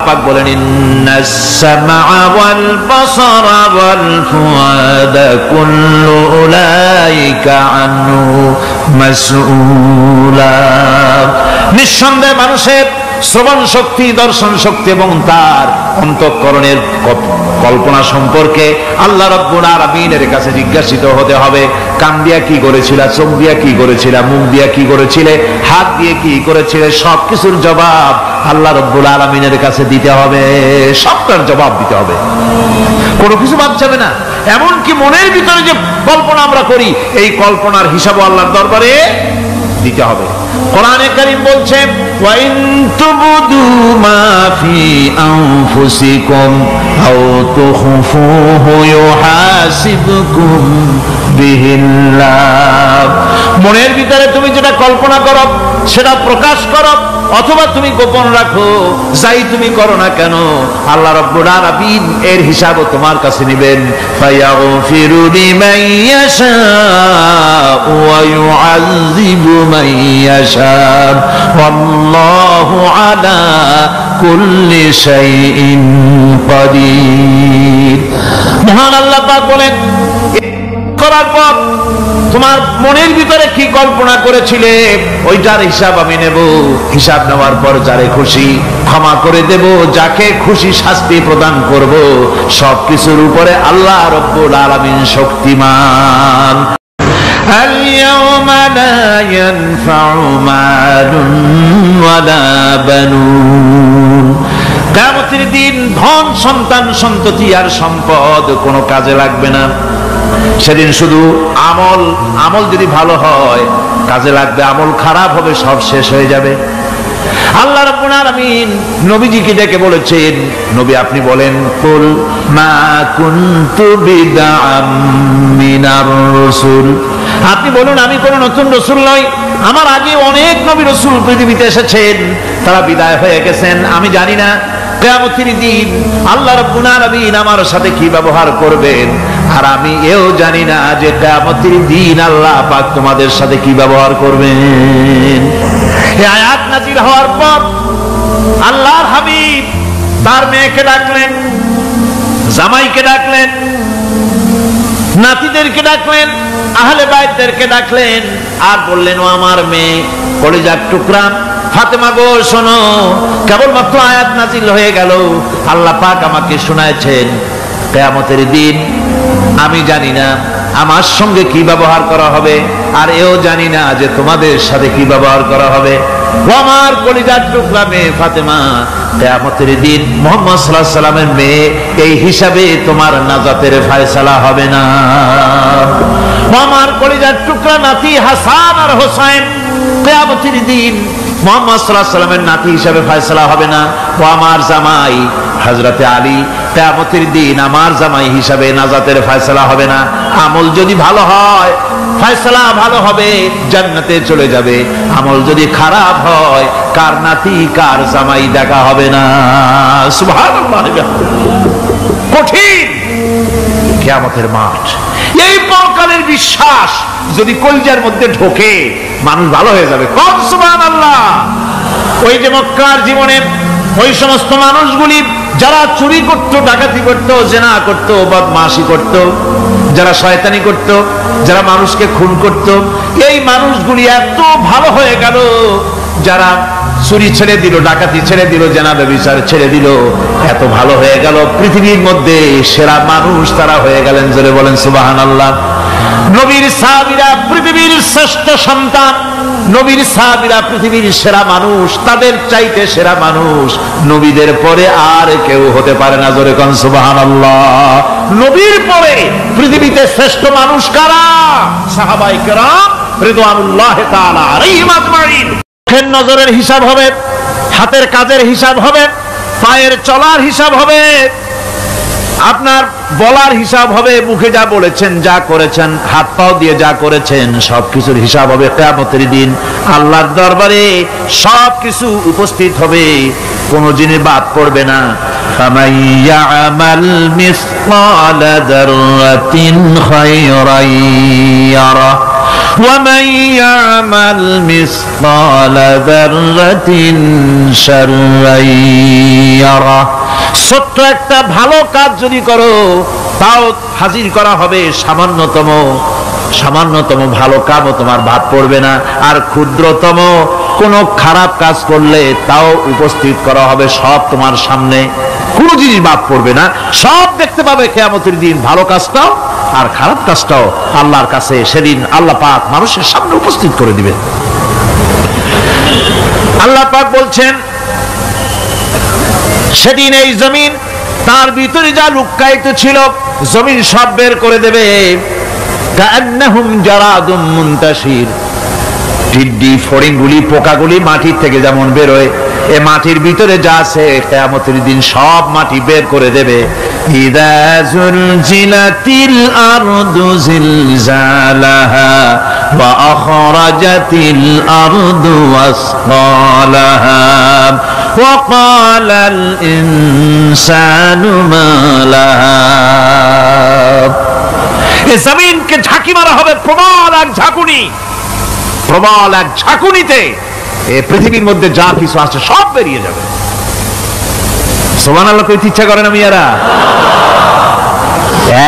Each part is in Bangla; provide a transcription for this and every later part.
পাক বলেন ইন্নাস সামআ ওয়াল বাসারা ওয়াল ফুআদা কুল্লু উলাইকা আনহু মাসউলা। নিঃসন্দেহে মানুষের শ্রবণ শক্তি, দর্শন শক্তি এবং তার অন্তঃকরণের কল্পনা সম্পর্কে আল্লাহ রাব্বুল আলামিনের কাছে জিজ্ঞাসিত হতে হবে। কান দিয়া কি করেছিলা, চোখ দিয়া কি করেছিলা, মুখ দিয়া কি করেছিলে, হাত দিয়ে কি করেছিলে, সবকিছুর জবাব আল্লাহ রাব্বুল আলামিনের কাছে দিতে হবে। সবটার জবাব দিতে হবে, কোনো কিছু বাদ যাবে না। এমনকি মনের ভিতরে যে কল্পনা আমরা করি, এই কল্পনার হিসাবও আল্লাহর দরবারে দিতে হবে। কোরআনে কারীম বলছে ওয়া ইন তুবদু মা ফি আনফুসিকুম আও তুখফুহু ইউহাসিবকুম বিহিল্লাহ। মনের ভিতরে তুমি যেটা কল্পনা করো সেটা প্রকাশ করো, অথবা তুমি গোপন রাখো, যাই তুমি করো না কেন আল্লাহ রাব্বুল আলামিন এর হিসাবও তোমার কাছে নেবেন। ফায়াগফিরু লিমান ইয়াশা ওয়া ইউআযযিবু মান ইয়াশা ওয়াল্লাহু আলা কুল্লি শাইইন কাদির। মহান আল্লাহ পাক বলেন, করার পর তোমার মনের ভিতরে কি কল্পনা করেছিলে ওইটার হিসাব আমি নেব। হিসাব নেওয়ার পর যারে খুশি ক্ষমা করে দেব, যাকে খুশি শাস্তি প্রদান করব। সবকিছুর উপরে আল্লাহ রাব্বুল আলামিন শক্তিমান। আল-ইয়াওমা লা ইয়ানফাউ মালুন ওয়ালা বানুন। কিয়ামতের দিন ধন, সন্তান, সন্ততি আর সম্পদ কোনো কাজে লাগবে না। সেদিন শুধু আমল যদি ভালো হয় কাজে লাগবে, আমল খারাপ হবে সব শেষ হয়ে যাবে। আল্লাহ রাব্বুল আলামিন নবীজিকে ডেকে বলেছেন, নবী আপনি বলেন, কুল মা কুনতু বিদআম মিনার রাসূল। আপনি বলুন আমি কোন নতুন রাসূল নই, আমার আগে অনেক নবী রাসূল পৃথিবীতে এসেছেন, তারা বিদায় হয়ে গেছেন। আমি জানি না কিয়ামতের দিন আল্লাহ রাব্বুল আলামিন আমার সাথে কি ব্যবহার করবেন, আর আমি এও জানি না যে কিয়ামতের দিন আল্লাহ পাক তোমাদের সাথে কি ব্যবহার করবেন। এই আয়াত নাযিল হওয়ার পর আল্লাহর হাবিব তার মেয়েকে ডাকলেন, জামাইকে ডাকলেন, নাতিদেরকে ডাকলেন, আহলে বাইতদেরকে ডাকলেন, আর বললেন ও আমার মেয়ে কলিজার টুকরা ফাতেমা গো শোনো, কেবলমাত্র আয়াত নাযিল হয়ে গেল, আল্লাহ পাক আমাকে শোনাচ্ছেন কিয়ামতের দিন আমি জানি না আমার সঙ্গে কি ব্যবহার করা হবে, আর এও জানি না যে তোমাদের সাথে কি ব্যবহার করা হবে। ও আমার কলিজার টুকরা মেয়ে ফাতেমা, কিয়ামতের দিন মুহাম্মদ সাল্লাল্লাহু আলাইহি সাল্লামের মেয়ে, এই হিসাবে তোমার নাজাতের ফয়সালা হবে না। ও আমার কলিজার টুকরা নাতি হাসান আর হোসেন, কিয়ামতের দিন মুহাম্মদ সাল্লাল্লাহু আলাইহি সাল্লামের নাতি হিসাবে ফয়সালা হবে না। ও আমার জামাই হযরতে আলী, কিয়ামতের দিন আমার জামাই হিসাবে নাজাতের ফয়সালা হবে না। আমল যদি ভালো হয় ফয়সালা ভালো হবে, জান্নাতে চলে যাবে। আমল যদি খারাপ হয় কার নাতি কার জামাই দেখা হবে না। সুবহানাল্লাহ। কঠিন কিয়ামতের মাঠ। এই পরকালের বিশ্বাস যদি কলিজার মধ্যে ঢোকে মানুষ ভালো হয়ে যাবে। কোন সুবহানাল্লাহ। ওই যে মক্কার জীবনে ওই সমস্ত মানুষগুলি যারা চুরি করত, ডাকাতি করত, জিনা করত, বদমাশি করত, যারা শয়তানি করত, যারা মানুষকে খুন করত, এই মানুষগুলি এত ভালো হয়ে গেল, যারা চুরি ছেড়ে দিল, ডাকাতি ছেড়ে দিল, জিনা ব্যভিচার ছেড়ে দিল, এত ভালো হয়ে গেল, পৃথিবীর মধ্যে সেরা মানুষ তারা হয়ে গেলেন। জোরে বলেন সুবহানাল্লাহ। নবীর সাহাবীরা পৃথিবীর শ্রেষ্ঠ সন্তান, নবীর সাহাবীরা পৃথিবীর সেরা মানুষ, তাদের চাইতে সেরা মানুষ নবীদের পরে আর কেউ হতে পারে না। জোরে কোন সুবহানাল্লাহ। নবীর পরে পৃথিবীতে শ্রেষ্ঠ মানুষ কারা? সাহাবায়ে কেরাম রিদওয়ানুল্লাহি তাআলা আলাইহিম আজমাইন। চোখের নজরের হিসাব হবে, হাতের কাজের হিসাব হবে, পায়ের চলার হিসাব হবে, আপনার বলার হিসাব হবে, মুখে যা বলেছেন, যা করেছেন, হাত পাও দিয়ে যা করেছেন, সবকিছুর হিসাব হবে কিয়ামতের দিন। আল্লাহর দরবারে সবকিছু উপস্থিত হবে, কোনো জিনিস বাদ পড়বে না। ফামান ইয়ামাল মিসকালা যাররাতিন খায়রান ইয়ারা ومن يعمل مثقال ذرة شرا يره। ছোট্ট একটা ভালো কাজ যদি করো তাও হাজির করা হবে সামান্যতম ভালো কাজও তোমার বাদ পড়বে না, আর ক্ষুদ্রতম কোনো খারাপ কাজ করলে তাও উপস্থিত করা হবে, সব তোমার সামনে, কোনো জিনিস বাদ পড়বে না, সব দেখতে পাবে কিয়ামতের দিন। ভালো কাজটাও আর খারাপ কাজটাও আল্লাহর কাছে সেদিন আল্লাহ পাক মানুষের সামনে উপস্থিত করে দিবেন। আল্লাহ পাক বলছেন সেদিন এই জমিন তার ভিতরে যা লুক্কায়িত ছিল জমিন সব বের করে দেবে। কান্নাহুম জারাদুম মুনতাশির, টিড্ডি ফড়িংগুলি পোকাগুলি মাটির থেকে যেমন বেরোয়, এ মাটির ভিতরে যা আছে কিয়ামতের দিন সব মাটি বের করে দেবে। ইযা যুলজিলাতিল আরদু জিলজালাহা ওয়া আখরাজাতিল আরদু আসকালাহা ওয়া ক্বালাল ইনসানু মা লাহা। এই জমিনকে ঝাঁকি মারা হবে প্রবল এক ঝাঁকুনিতে এই পৃথিবীর মধ্যে যা কিছু আছে সব বেরিয়ে যাবে। সুবহানাল্লাহ কইতে ইচ্ছা করে না মিয়ারা?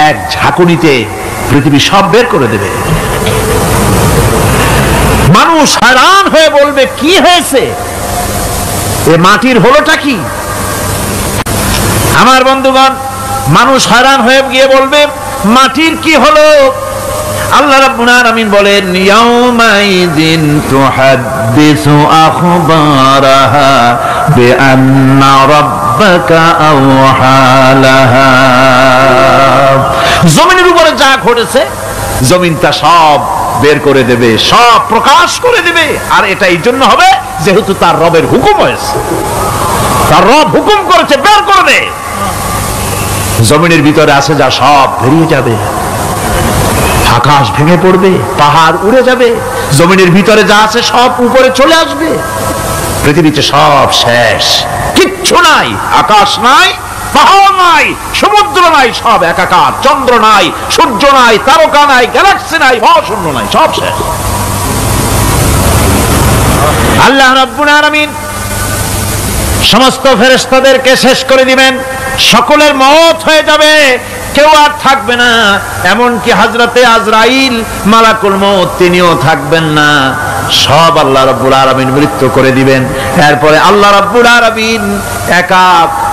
এক ঝাঁকুনিতে পৃথিবী সব বের করে দেবে। মানুষ হয়রান হয়ে বলবে কি হয়েছে, এ মাটির হলোটা কি? আমার বন্ধুগণ, মানুষ হয়রান হয়ে গিয়ে বলবে মাটির কি হলো? আল্লাহ রাব্বুল আলামিন বলেন ইয়াউমাইযিন তুহাদ্দিসু আখবারাহা বিআন্না রাব্বাকা আওহা লাহা। জমিনের উপরে যা ঘটেছে জমিন তা সব বের করে দেবে, সব প্রকাশ করে দেবে। আর এটা এই জন্য হবে যেহেতু তার রবের হুকুম হয়েছে, তার রব হুকুম করেছে বের করবে। জমিনের ভিতরে আছে যা সব বেরিয়ে যাবে, আকাশ ভেঙে পড়বে, পাহাড় উড়ে যাবে, জমিনের ভিতরে যা আছে সব উপরে চলে আসবে, পৃথিবীতে সব শেষ, কিচ্ছু নাই, আকাশ নাই, পাহাড় নাই, সমুদ্র নাই, সব একাকার, চন্দ্র নাই, সূর্য নাই, তারকা নাই, গ্যালাক্সি নাই, মহাশূন্য নাই, সব শেষ। আল্লাহ রাব্বুল আলামিন সমস্ত ফেরেশতাদেরকে শেষ করে দিবেন, সকলের মওত হয়ে যাবে, কেউ আর থাকবে না, এমনকি হযরতে আজরাইল মালাকুল মউত তিনিও থাকবেন না, সব আল্লাহ রাব্বুল আলামিন মৃত্যু করে দিবেন। এরপরে আল্লাহ রাব্বুল আলামিন একা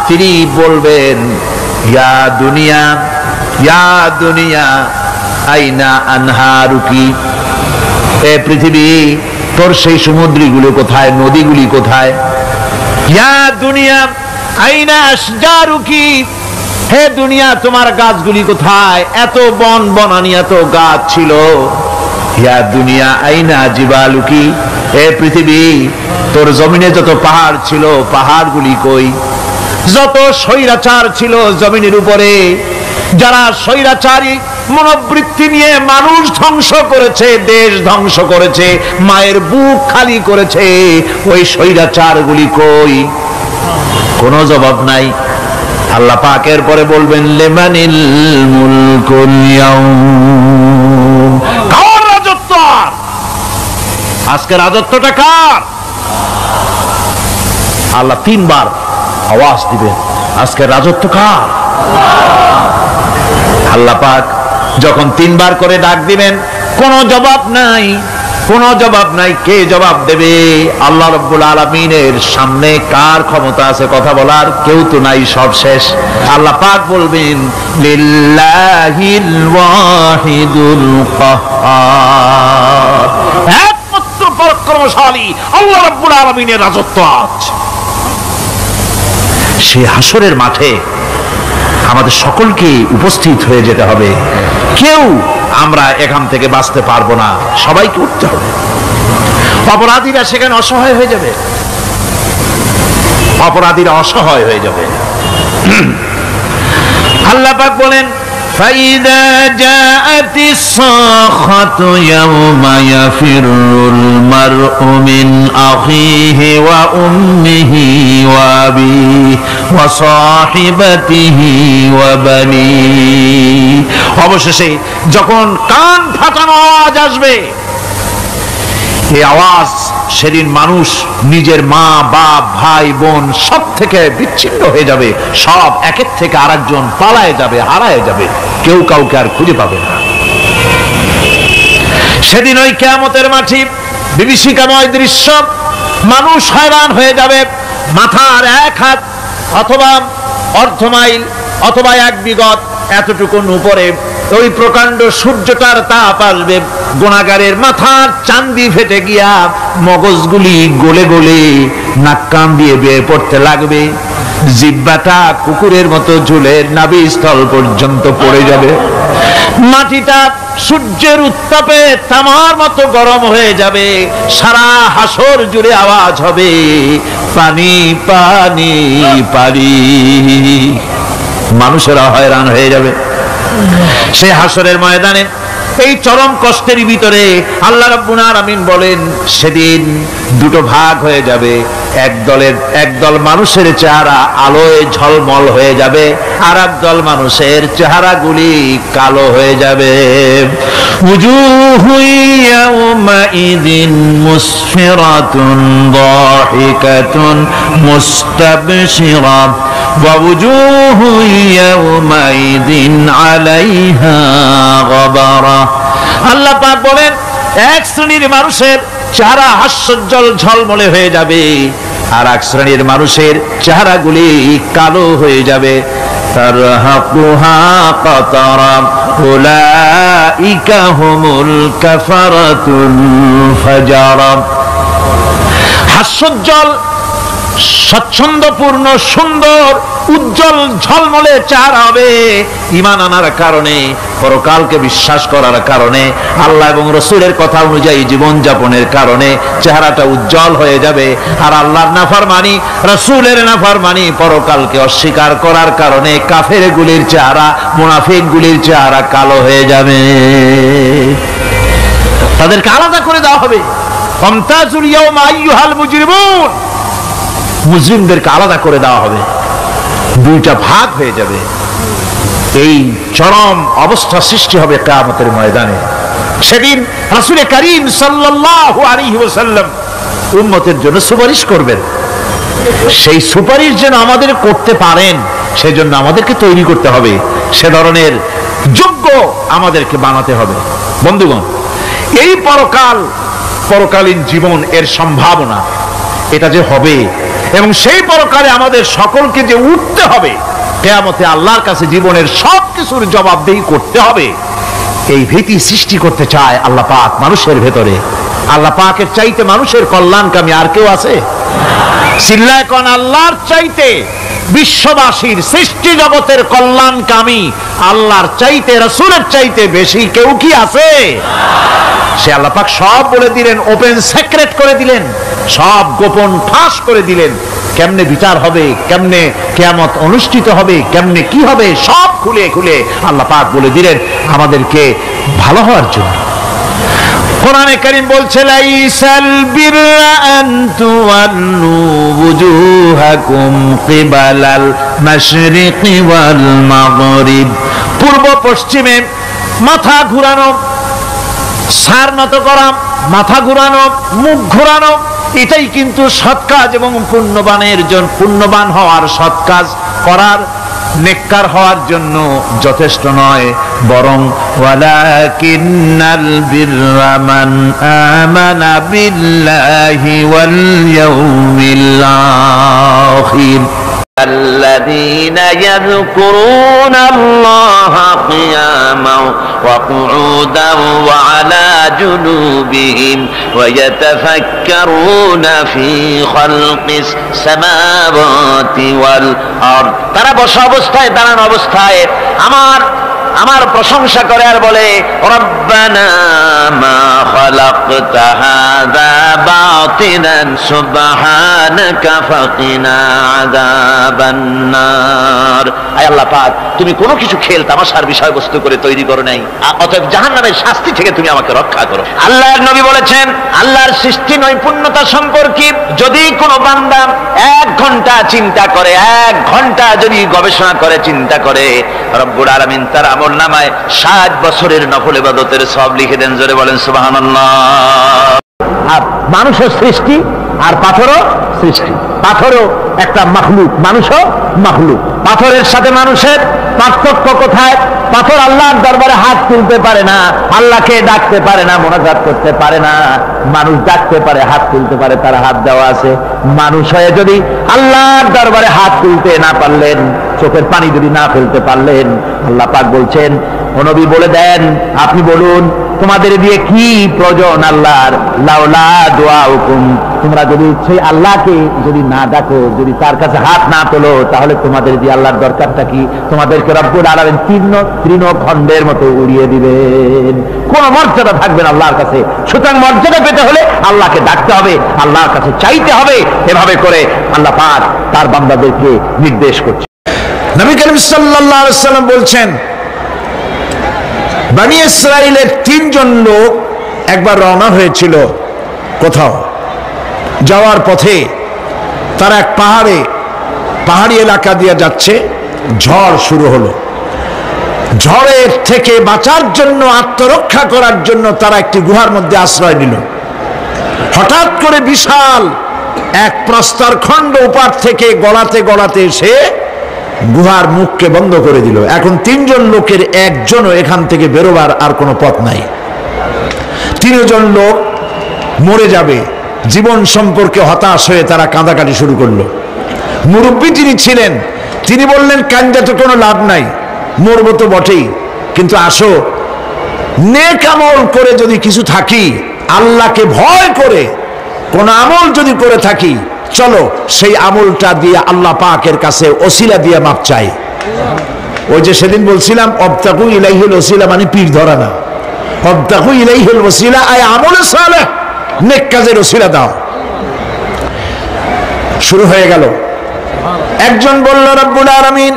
তিনি বলবেন ইয়া দুনিয়া আইনা আনহারুকি, এ পৃথিবী তোর সেই সমুদ্রগুলো কোথায়, নদীগুলি কোথায়? ইয়া দুনিয়া আইনা আশজারুকি, হে দুনিয়া তোমার গাছগুলি কোথায়? এত বন বনানি, এত গাছ ছিল। ইয়া দুনিয়া আইনা জিবালুকি, হে পৃথিবী তোর জমিনে যত পাহাড় ছিল পাহাড়গুলি কই? যত স্বৈরাচার ছিল জমিনের উপরে, যারা স্বৈরাচারী মনোবৃত্তি নিয়ে মানুষ ধ্বংস করেছে, দেশ ধ্বংস করেছে, মায়ের বুক খালি করেছে, ওই স্বৈরাচারগুলি কই? কোনো জবাব নাই। আল্লাহ পাক এর পরে বলবেন লিমানিল মুলকুল ইয়াউম, কার রাজত্ব? আজকে রাজত্বটা কার? আল্লাহ তিনবার আওয়াজ দিবেন, আজকে রাজত্ব কার? আল্লাহ পাক যখন তিনবার করে ডাক দিবেন, কোনো জবাব নাই, কোনো জবাব নাই। কে জবাব দেবে? আল্লাহ রাব্বুল আলামিনের সামনে কার ক্ষমতা আছে কথা বলার? কেউ তো নাই, সব শেষ। আল্লাহ পাক বলবেন লিল্লাহিল ওয়াহিদুল কাহ্হার, একমাত্র পরাক্রমশালী আল্লাহ রাব্বুল আলামিনের রাজত্ব আছে। সেই হাসরের মাঠে আমাদের সকলকে উপস্থিত হয়ে যেতে হবে, কেউ আমরা এখান থেকে বাঁচতে পারবো না, সবাইকে উঠতে হবে। অপরাধীরা সেখানে অসহায় হয়ে যাবে, অপরাধীরা অসহায় হয়ে যাবে। আল্লাহ পাক বলেন فَإِذَا جَاءَتِ الصَّاخَّةُ يَوْمَ يَفِرُّ الْمَرْءُ مِنْ أَخِيهِ وَأُمِّهِ وَأَبِيهِ ওয়া সাহিবাতিহি ওয়া বানি। অবশেষে যখন কান ফাটানো আওয়াজ আসবে, এই আওয়াজ সেদিন মানুষ নিজের মা বাপ ভাই বোন সব থেকে বিচ্ছিন্ন হয়ে যাবে, সব একের থেকে আরেকজন পালায় যাবে, হারায় যাবে, কেউ কাউকে আর খুঁজে পাবে না। সেদিন ওই কিয়ামতের মাঠে বিভীষিকাময় দৃশ্য, মানুষ হয়রান হয়ে যাবে। মাথার এক হাত অথবা অর্ধ মাইল অথবা এক বিগত এতটুকুন উপরে ওই প্রকাণ্ড সূর্যটার তাপ আসবে, গুনাহগারের মাথার চান্দি ফেটে গিয়া মগজগুলি গলে গলে নাক কান দিয়ে বেয়ে পড়তে লাগবে, জিহ্বাটা কুকুরের মতো ঝুলে নাভিস্থল পর্যন্ত পড়ে যাবে, মাটিটা সূর্যের উত্তাপে তামার মতো গরম হয়ে যাবে, সারা হাসর জুড়ে আওয়াজ হবে পানি পানি পানি। মানুষেরা হয়রান হয়ে যাবে। সেই হাসরের ময়দানে এই চরম কষ্টের ভিতরে আল্লাহ রাব্বুল আলামিন বলেন, সেদিন দুটো ভাগ হয়ে যাবে। একদল মানুষের চেহারা আলোয় ঝলমল হয়ে যাবে, আর একদল মানুষের চেহারাগুলি কালো হয়ে যাবে। উজুহু ইয়াওমাইযিন মুসফিরাতুন দাহিকাতুন মুস্তাবশিরা ওয়া উজুহু ইয়াওমাইযিন আলাইহা গাবারা। আল্লাহ পাক বলেন, এক শ্রেণীর মানুষের চেহারা হাস্যোজ্জ্বল ঝলমলে হয়ে যাবে, আর এক শ্রেণীর মানুষের চেহারাগুলি কালো হয়ে যাবে। তারহাকুহা কাতারা উলাইকা হুমুল কাফারাতুল ফাজারা। হাস্যোজ্জ্বল, স্বচ্ছন্দপূর্ণ, সুন্দর, উজ্জ্বল ঝলমলে চেহারা হবে ঈমান আনার কারণে, পরকালকে বিশ্বাস করার কারণে, আল্লাহ এবং রাসূলের কথা অনুযায়ী জীবন যাপনের কারণে চেহারাটা উজ্জ্বল হয়ে যাবে। আর আল্লাহর নাফরমানি, রাসূলের নাফরমানি, পরকালকে অস্বীকার করার কারণে কাফেরগুলির চেহারা, মুনাফিকগুলির চেহারা কালো হয়ে যাবে। তাদেরকে আলাদা করে দেওয়া হবে। ফামতাজুল ইয়াওমা আইয়ুহাল মুজরিমুন, মুজরিমদেরকে আলাদা করে দেওয়া হবে, দুইটা ভাগ হয়ে যাবে। এই চরম অবস্থা সৃষ্টি হবে কিয়ামতের ময়দানে। সেদিন রাসূল করিম সাল্লাল্লাহু আলাইহি ওয়াসাল্লাম উম্মতের জন্য সুপারিশ করবেন। সেই সুপারিশ যেন আমাদের করতে পারেন, সেজন্য আমাদেরকে তৈরি করতে হবে, সে ধরনের যোগ্য আমাদেরকে বানাতে হবে। বন্ধুগণ, এই পরকালীন জীবন, এর সম্ভাবনা, এটা যে হবে এবং সেই পরকালে আমাদের সকলকে যে উঠতে হবে, কিয়ামতে আল্লাহর কাছে জীবনের সবকিছুর জবাবদিহি করতে হবে, এই ভীতি সৃষ্টি করতে চায় আল্লাহ পাক মানুষের ভেতরে। আল্লাহ পাকের চাইতে মানুষের কল্যাণকামী আর কেউ আছে? চিল্লায় কোন আল্লাহর চাইতে, বিশ্ববাসীর সৃষ্টি জগতের কল্যাণকামী আল্লাহর চাইতে, রাসূলের চাইতে বেশি কেউ কি আছে? সে আল্লাহ পাক সব বলে দিলেন, ওপেন সিক্রেট করে দিলেন, সব গোপন ফাঁস করে দিলেন। কেমনে বিচার হবে, কেমনে কিয়ামত অনুষ্ঠিত হবে, কেমনে কি হবে, সব খুলে খুলে আল্লাহ পাক বলে দিলেন আমাদেরকে ভালো হওয়ার জন্য। কোরআনে কারীম বলছে, লাইসাল বিররা আন তুওয়াল্লু ওয়ুজুহাকুম কিবালাল মাশরিকি ওয়াল মাগরিব। পূর্ব পশ্চিমে মাথা ঘুরানো, সার নত করা, মাথা ঘুরানো, মুখ ঘুরানো, এটাই কিন্তু সৎ কাজ এবং পুণ্যবান হওয়ার, সৎ কাজ করার, নেককার হওয়ার জন্য যথেষ্ট নয়, বরং ওয়ালাকিন্নাল বিররা মান আমানা বিল্লাহি ওয়াল ইয়াউমিল আখির الذين يذكرون الله قياما وقعودا وعلى جنوبهم ويتفكرون في خلق السماوات والأرض। তারা বসা অবস্থায়, দাঁড়ানো অবস্থায় আমার প্রশংসা করে আর বলে, রব্বানা মা খালাকতা হাযা বাতিলান সুবহানাকা ফাকিনা আযাবান নার। আয় আল্লাহ পাক, তুমি কোনো কিছু খেল তামাশার বিষয়বস্তু করে তৈরি করো নাই, অতএব জাহান্নামের শাস্তি থেকে তুমি আমাকে রক্ষা করো। আল্লাহর নবী বলেছেন, আল্লাহর সৃষ্টি নৈপুণ্যতা সম্পর্কে যদি কোনো বান্দা 1 ঘন্টা ঘন্টা চিন্তা করে, 1 ঘন্টা যদি গবেষণা করে, চিন্তা করে, রব্বুল আলামিন তার আমলনামায় 60 বছরের নফল ইবাদতের সওয়াব লিখে দেন। জোরে বলেন সুবহানাল্লাহ। আর মানুষের সৃষ্টি আর পাথরও সৃষ্টি, পাথরও একটা মাখলুক, মানুষও মাখলুক। পাথরের সাথে মানুষের পার্থক্য কোথায়? পাথর আল্লাহর দরবারে হাত তুলতে পারে না, আল্লাহকে ডাকতে পারে না, মোনাজাত করতে পারে না। মানুষ ডাকতে পারে, হাত তুলতে পারে, তার হাত দেওয়া আছে। মানুষ হয়ে যদি আল্লাহর দরবারে হাত তুলতে না পারলেন, চোখের পানি যদি না ফেলতে পারলেন, আল্লাহ পাক বলছেন, ও নবী বলে দেন, আপনি বলুন তোমাদের দিয়ে কি প্রয়োজন আল্লাহর? লাউলা দুআউকুম, তোমরা যদি সেই আল্লাহকে যদি না ডাকো, যদি তার কাছে হাত না তোলো, তাহলে তোমাদের দিয়ে আল্লাহর দরকারটা কি? তোমাদেরকে রব্বুল আলামিন তৃণখণ্ডের মতো উড়িয়ে দিবেন, কোন মর্যাদা থাকবে না আল্লাহর কাছে। সুতরাং মর্যাদা পেতে হলে আল্লাহকে ডাকতে হবে, আল্লাহর কাছে চাইতে হবে। এভাবে করে আল্লাহ পাক তার বান্দাদেরকে নির্দেশ করছে। নবী করিম সাল্লাল্লাহু আলাইহি ওয়াসাল্লাম বলছেন, বনি ইসরাইলের 3 জন লোক একবার রওনা হয়েছিল কোথাও, যাওয়ার পথে তারা এক পাহাড়ি এলাকা দিয়ে যাচ্ছে, ঝড় শুরু হলো। ঝড়ের থেকে বাঁচার জন্য, আত্মরক্ষা করার জন্য তারা একটি গুহার মধ্যে আশ্রয় নিল। হঠাৎ করে বিশাল এক প্রস্তর খণ্ড উপার থেকে গলাতে গলাতে এসে গুহার মুখকে বন্ধ করে দিল। এখন 3 জন লোকের একজনও এখান থেকে বেরোবার আর কোনো পথ নাই। 3 জন লোক মরে যাবে, জীবন সম্পর্কে হতাশ হয়ে তারা কাঁদাকাটি শুরু করলো। মুরব্বী যিনি ছিলেন তিনি বললেন, কান্দা তো কোনো লাভ নাই, মরবো তো বটেই, কিন্তু আসো নেক আমল করে যদি কিছু থাকি, আল্লাহকে ভয় করে কোন আমল যদি করে থাকি, চলো সেই আমলটা দিয়ে আল্লাহ পাকের কাছে ওসিলা দিয়ে মাপ চাই। ওই যে সেদিন বলছিলাম, অবতাকু ইলাইহিল ওসিলা মানে পীর ধরা না, অবতাকু ইলাইহিল ওসিলা আয় আমলে সালেহ, নেক কাজের ওসিলা দাও। শুরু হয়ে গেল। একজন বলল, রব্বুল আলামিন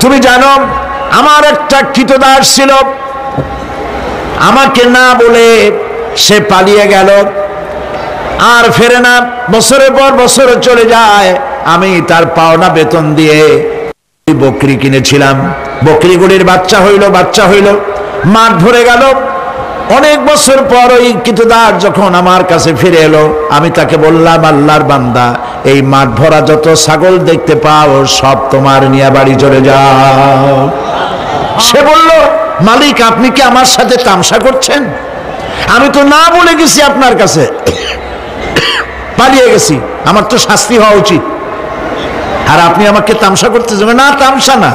তুমি জানো আমার একটা কৃতদাস ছিল, আমাকে না বলে সে পালিয়ে গেল, আর ফেরে না, বছরের পর বছর চলে যায়। আমি তার পাওনা বেতন দিয়ে বকরি কিনেছিলাম, বকরিগুলির বাচ্চা হইল, মাঠ ধরে গেল। অনেক বছর পর ওই কৃতদাস যখন আমার কাছে ফিরে এলো, আমি তাকে বললাম, আল্লাহর বান্দা, এই মাঠ ভরা যত ছাগল দেখতে পাও সব তোমার নিয়ে বাড়ি চলে যাও। সে বলল, মালিক আপনি কি আমার সাথে তামসা করছেন? আমি তো না বলে গেছি আপনার কাছে, পালিয়ে গেছি, আমার তো শাস্তি হওয়া উচিত, আর আপনি আমাকে তামসা করতে যাবেন? না, তামসা না,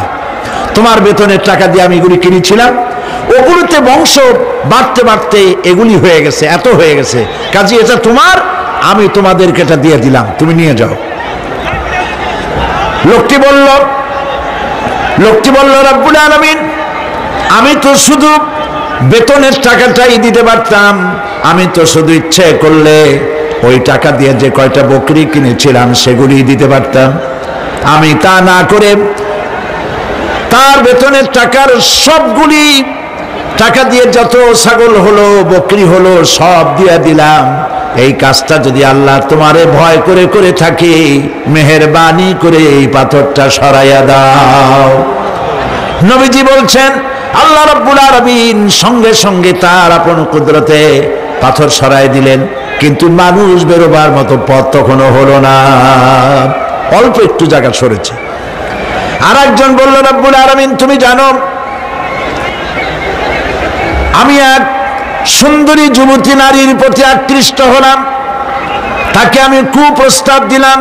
তোমার বেতনের টাকা দিয়ে আমি এগুলি কিনেছিলাম, ওগুলোতে বংশ বাড়তে বাড়তে এগুলি হয়ে গেছে, এত হয়ে গেছে, কাজে এটা তোমার, আমি তোমাদেরকে এটা দিয়ে দিলাম, তুমি নিয়ে যাও। লোকটি বলল, রব্বুল আলামিন আমি তো শুধু বেতনের টাকাটাই দিতে পারতাম, আমি তো শুধু ইচ্ছে করলে ওই টাকা দিয়ে যে কয়টা বকরি কিনেছিলাম সেগুলি দিতে পারতাম। আমি তা না করে তার বেতনের টাকার সবগুলি টাকা দিয়ে যত ছাগল হলো, বকরি হলো, সব দিয়ে দিলাম। এই কাজটা যদি আল্লাহ তোমারে ভয় করে করে থাকি, মেহেরবানি করে এই পাথরটা সরাইয়া দাও। নবীজি বলছেন, আল্লাহ রাব্বুল আলামিন সঙ্গে সঙ্গে তার আপন কুদরতে পাথর সরাই দিলেন, কিন্তু মানুষ বেরোবার মতো পথ তখনও হলো না, অল্প একটু জায়গা সরেছে। আর একজন বলল, রাব্বুল আলামিন তুমি জানো আমি এক সুন্দরী যুবতী নারীর প্রতি আকৃষ্ট হলাম, তাকে আমি কুপ্রস্তাব দিলাম,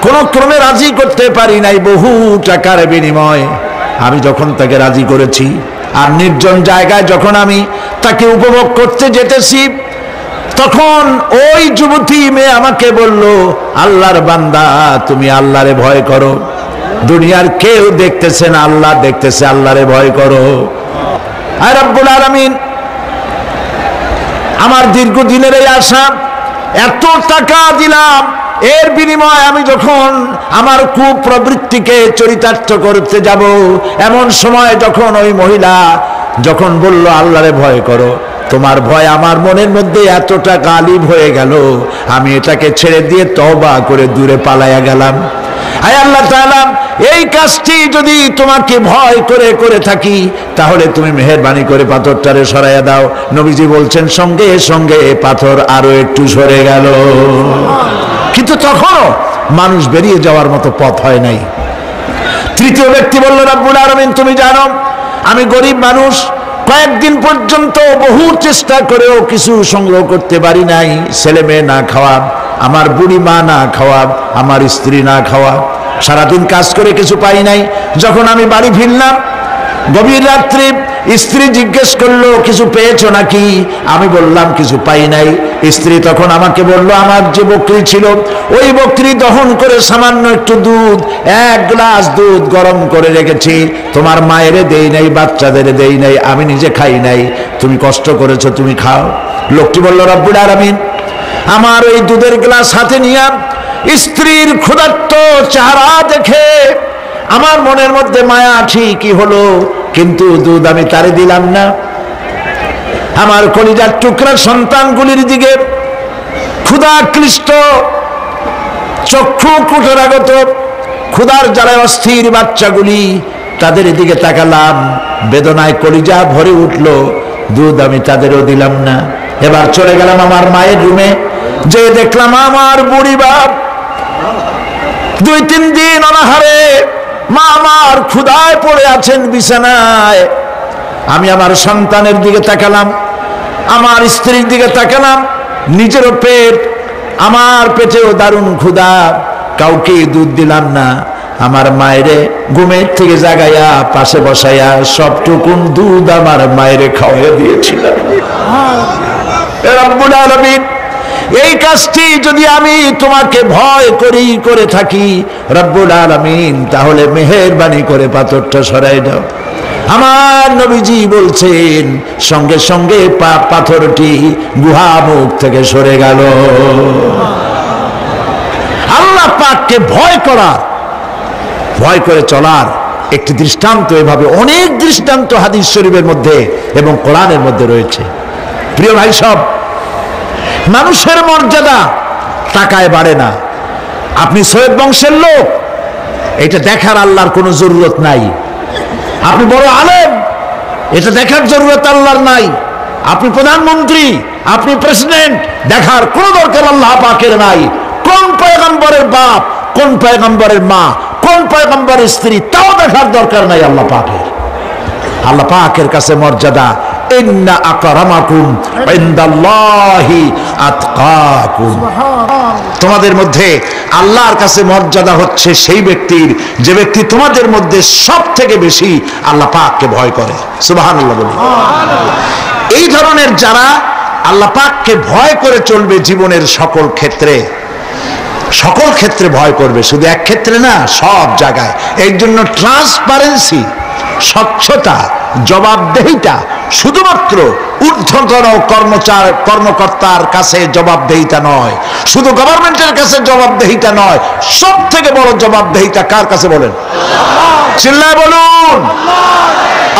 কোন ক্রমে রাজি করতে পারি নাই, বহু টাকার বিনিময় আমি যখন তাকে রাজি করেছি, আর নির্জন জায়গায় যখন আমি তাকে উপভোগ করতে যেতেছি, তখন ওই যুবতী মেয়ে আমাকে বলল, আল্লাহর বান্দা তুমি আল্লাহরে ভয় করো, দুনিয়ার কেউ দেখতেছে না, আল্লাহ দেখতেছে, আল্লাহরে ভয় করো। আর রব্বুল আলামিন আমার দীর্ঘদিনের এই আশা, এত টাকা দিলাম, এর বিনিময়ে আমি যখন আমার কুপ্রবৃত্তিকে চরিতার্থ করতে যাব, এমন সময় যখন ওই মহিলা যখন বলল আল্লাহরে ভয় করো, তোমার ভয় আমার মনের মধ্যে এতটা গালিব হয়ে গেল, আমি এটাকে ছেড়ে দিয়ে তওবা করে দূরে পালাইয়া গেলাম। আয় আল্লাহ তাআলা, এই কাজটি যদি তোমাকে ভয় করে করে থাকি, তাহলে তুমি মেহেরবানি করে পাথরটারে সরাইয়া দাও। নবীজি বলছেন সঙ্গে সঙ্গে পাথর আরো একটু সরে গেল। কিন্তু তখনও মানুষ বেরিয়ে যাওয়ার মতো পথ হয় নাই। তৃতীয় ব্যক্তি বলল, রব্বুল আলামিন তুমি জানো আমি গরিব মানুষ, কয়েকদিন পর্যন্ত বহু চেষ্টা করেও কিছু সংগ্রহ করতে পারি নাই। ছেলে মেয়ে না খাওয়া, আমার বুড়ি মা না খাওয়া, আমার স্ত্রী না খাওয়া, সারাদিন কাজ করে কিছু পাই নাই। যখন আমি বাড়ি ফিরলাম গভীর রাত্রে, স্ত্রী জিজ্ঞেস করলো কিছু পেয়েছো নাকি? আমি বললাম কিছু পাই নাই। স্ত্রী তখন আমাকে বলল, আমার যে বকরি ছিল ওই বকরি দহন করে সামান্য একটু দুধ, 1 গ্লাস দুধ গরম করে রেখেছি, তোমার মায়ের দেই নাই, বাচ্চাদের দেই নাই, আমি নিজে খাই নাই, তুমি কষ্ট করেছো, তুমি খাও। লোকটি বলল, রব্বুল আলামিন আমার ওই দুধের গ্লাস হাতে নিয়ে স্ত্রীর ক্ষুধার্ত চেহারা দেখে আমার মনের মধ্যে মায়া ঠিকই হলো, কিন্তু দুধ আমি তারে দিলাম না। আমার কলিজার টুকরা সন্তানগুলির দিকে ক্ষুধাক্লিষ্ট চক্ষু কুটরাগত ক্ষুধার জ্বালায় অস্থির বাচ্চাগুলি, তাদের দিকে তাকালাম, বেদনায় কলিজা ভরে উঠল, দুধ আমি তাদেরও দিলাম না। এবার চলে গেলাম আমার মায়ের রুমে, যে দেখলাম আমার বুড়ি বাপ 2-3 দিন অনাহারে, মা আমার ক্ষুধায় পড়ে আছেন বিছানায়। আমি আমার সন্তানের দিকে তাকালাম, আমার স্ত্রীর দিকে তাকালাম, নিজেরও পেট, আমার পেটেও দারুণ ক্ষুধা, কাউকে দুধ দিলাম না। আমার মায়েরে ঘুমের থেকে জাগাইয়া পাশে বসাইয়া সবটুকুন দুধ আমার মায়েরে খাওয়াইয়া দিয়েছিলাম। রব্বুল আলামিন এই কাজটি যদি আমি তোমাকে ভয় করি করে থাকি রব্বুল আলামিন, তাহলে মেহেরবানি করে পাথরটা সরাই দাও। আমার নবীজি বলছেন সঙ্গে সঙ্গে পাথরটি গুহা মুখ থেকে সরে গেল। আল্লাহ পাককে ভয় করা, ভয় করে চলার একটি দৃষ্টান্ত, এভাবে অনেক দৃষ্টান্ত হাদিস শরীফের মধ্যে এবং কোরআনের মধ্যে রয়েছে। প্রিয় ভাই সব, মানুষের মর্যাদা টাকায় বাড়ে না। আপনি সৈয়দ বংশের লোক, এটা দেখার আল্লাহর কোনো জরুরত নাই। আপনি বড় আলেম, এটা দেখার জরুরত আল্লাহর নাই। আপনি প্রধানমন্ত্রী, আপনি প্রেসিডেন্ট, দেখার কোনো দরকার আল্লাহ পাকের নাই। কোন পয়গম্বরের বাপ, কোন পয়গম্বরের মা, কোন পয়গম্বরের স্ত্রী, তাও দেখার দরকার নাই আল্লাহ পাকের। আল্লাহ পাকের কাছে মর্যাদা, ইন্না আকরামাকুম ইনদাল্লাহি আতকাকুম। তোমাদের মধ্যে আল্লাহর কাছে মর্যাদা হচ্ছে সেই ব্যক্তির, যে ব্যক্তি তোমাদের মধ্যে সব থেকে বেশি আল্লাহ পাককে ভয় করে। সুবহানাল্লাহ বলি। এই ধরনের যারা আল্লাহ পাককে ভয় করে চলবে জীবনের সকল ক্ষেত্রে, সকল ক্ষেত্রে ভয় করবে, শুধু এক ক্ষেত্রে না, সব জায়গায়। এই জন্য ট্রান্সপারেন্সি, স্বচ্ছতা, জবাবদেহিতা শুধুমাত্র ঊর্ধ্বতন কর্মকর্তার কাছে জবাবদেহিতা নয়, শুধু গভর্নমেন্টের কাছে জবাবদেহিতা নয়, সব থেকে বড় জবাবদেহিতা কার কাছে বলেন? চিল্লায় বলুন।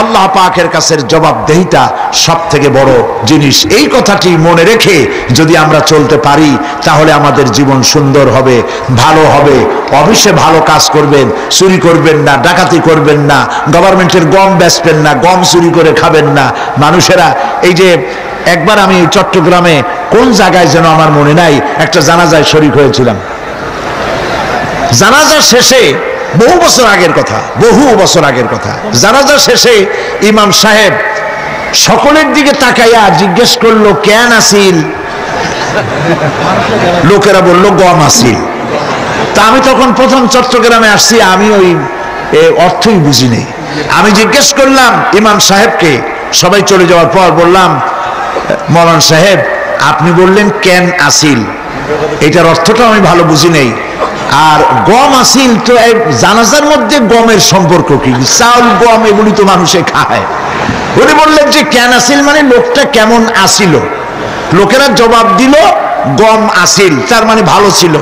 আল্লাহ পাকের কাছে জবাবদেহিতা সব থেকে বড় জিনিস। এই কথাটি মনে রেখে যদি আমরা চলতে পারি, তাহলে আমাদের জীবন সুন্দর হবে, ভালো হবে। অফিসে ভালো কাজ করবেন, চুরি করবেন না, ডাকাতি করবেন না, গভর্নমেন্টের গম বেচবেন না, গম চুরি করে খাবেন না। মানুষেরা এই যে একবার আমি চট্টগ্রামে কোন জায়গায় যেন আমার মনে নাই, একটা জানাজায় শরীক হয়েছিলাম। জানাজার শেষে, বহু বছর আগের কথা, জানাজা শেষে ইমাম সাহেব সকলের দিকে তাকাইয়া জিজ্ঞেস করলো, কেন আসিল? লোকেরা বলল গম আসিল। তা আমি তখন প্রথম চট্টগ্রামে আসছি, আমি ওই অর্থই বুঝি নেই। আমি জিজ্ঞেস করলাম ইমাম সাহেবকে, সবাই চলে যাওয়ার পর বললাম, মৌলানা সাহেব আপনি বললেন কেন আসিল, এটার অর্থটা আমি ভালো বুঝি নেই। আর গম আসিল, তো জানাজার মধ্যে গমের সম্পর্ক কি? চাউল গম এগুলি তো মানুষে খায়। উনি বললেন যে কেন আসিল মানে লোকটা কেমন আসিল। লোকেরা জবাব দিল গম আসিল, তার মানে ভালো ছিল।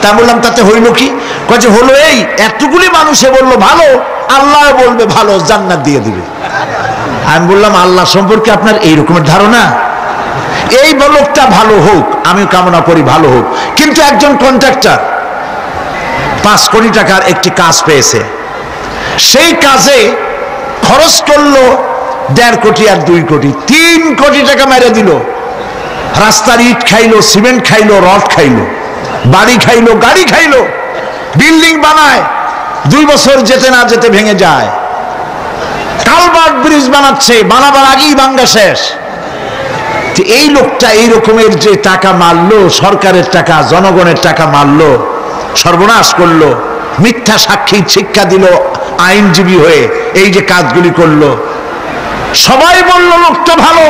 তা বললাম তাতে হইল কি? কয়েছে হলো এই, এতগুলি মানুষে বললো ভালো, আল্লাহ বলবে ভালো, জান্নাত দিয়ে দিবে। আমি বললাম আল্লাহ সম্পর্কে আপনার এই রকমের ধারণা? এই লোকটা ভালো হোক, আমি কামনা করি ভালো হোক, কিন্তু একজন কন্ট্রাক্টর 5 কোটি টাকার একটি কাজ পেয়েছে, সেই কাজে খরচ করলো 1.5 কোটি আর 2 কোটি, 3 কোটি টাকা মেরে দিল। রাস্তার ইট খাইলো, সিমেন্ট খাইলো, রড খাইলো, বাড়ি খাইলো, গাড়ি খাইলো, বিল্ডিং বানায় 2 বছর যেতে না যেতে ভেঙে যায়। কালভার্ট ব্রিজ বানাচ্ছে, বানাবার আগেই ভাঙ্গা শেষ। এই লোকটা এই রকমের যে টাকা মারলো, সরকারের টাকা, জনগণের টাকা মারলো, সর্বনাশ করলো, মিথ্যা সাক্ষী শিক্ষা দিল আইনজীবী হয়ে, এই যে কাজগুলি করলো, সবাই বলল লোকটা ভালো।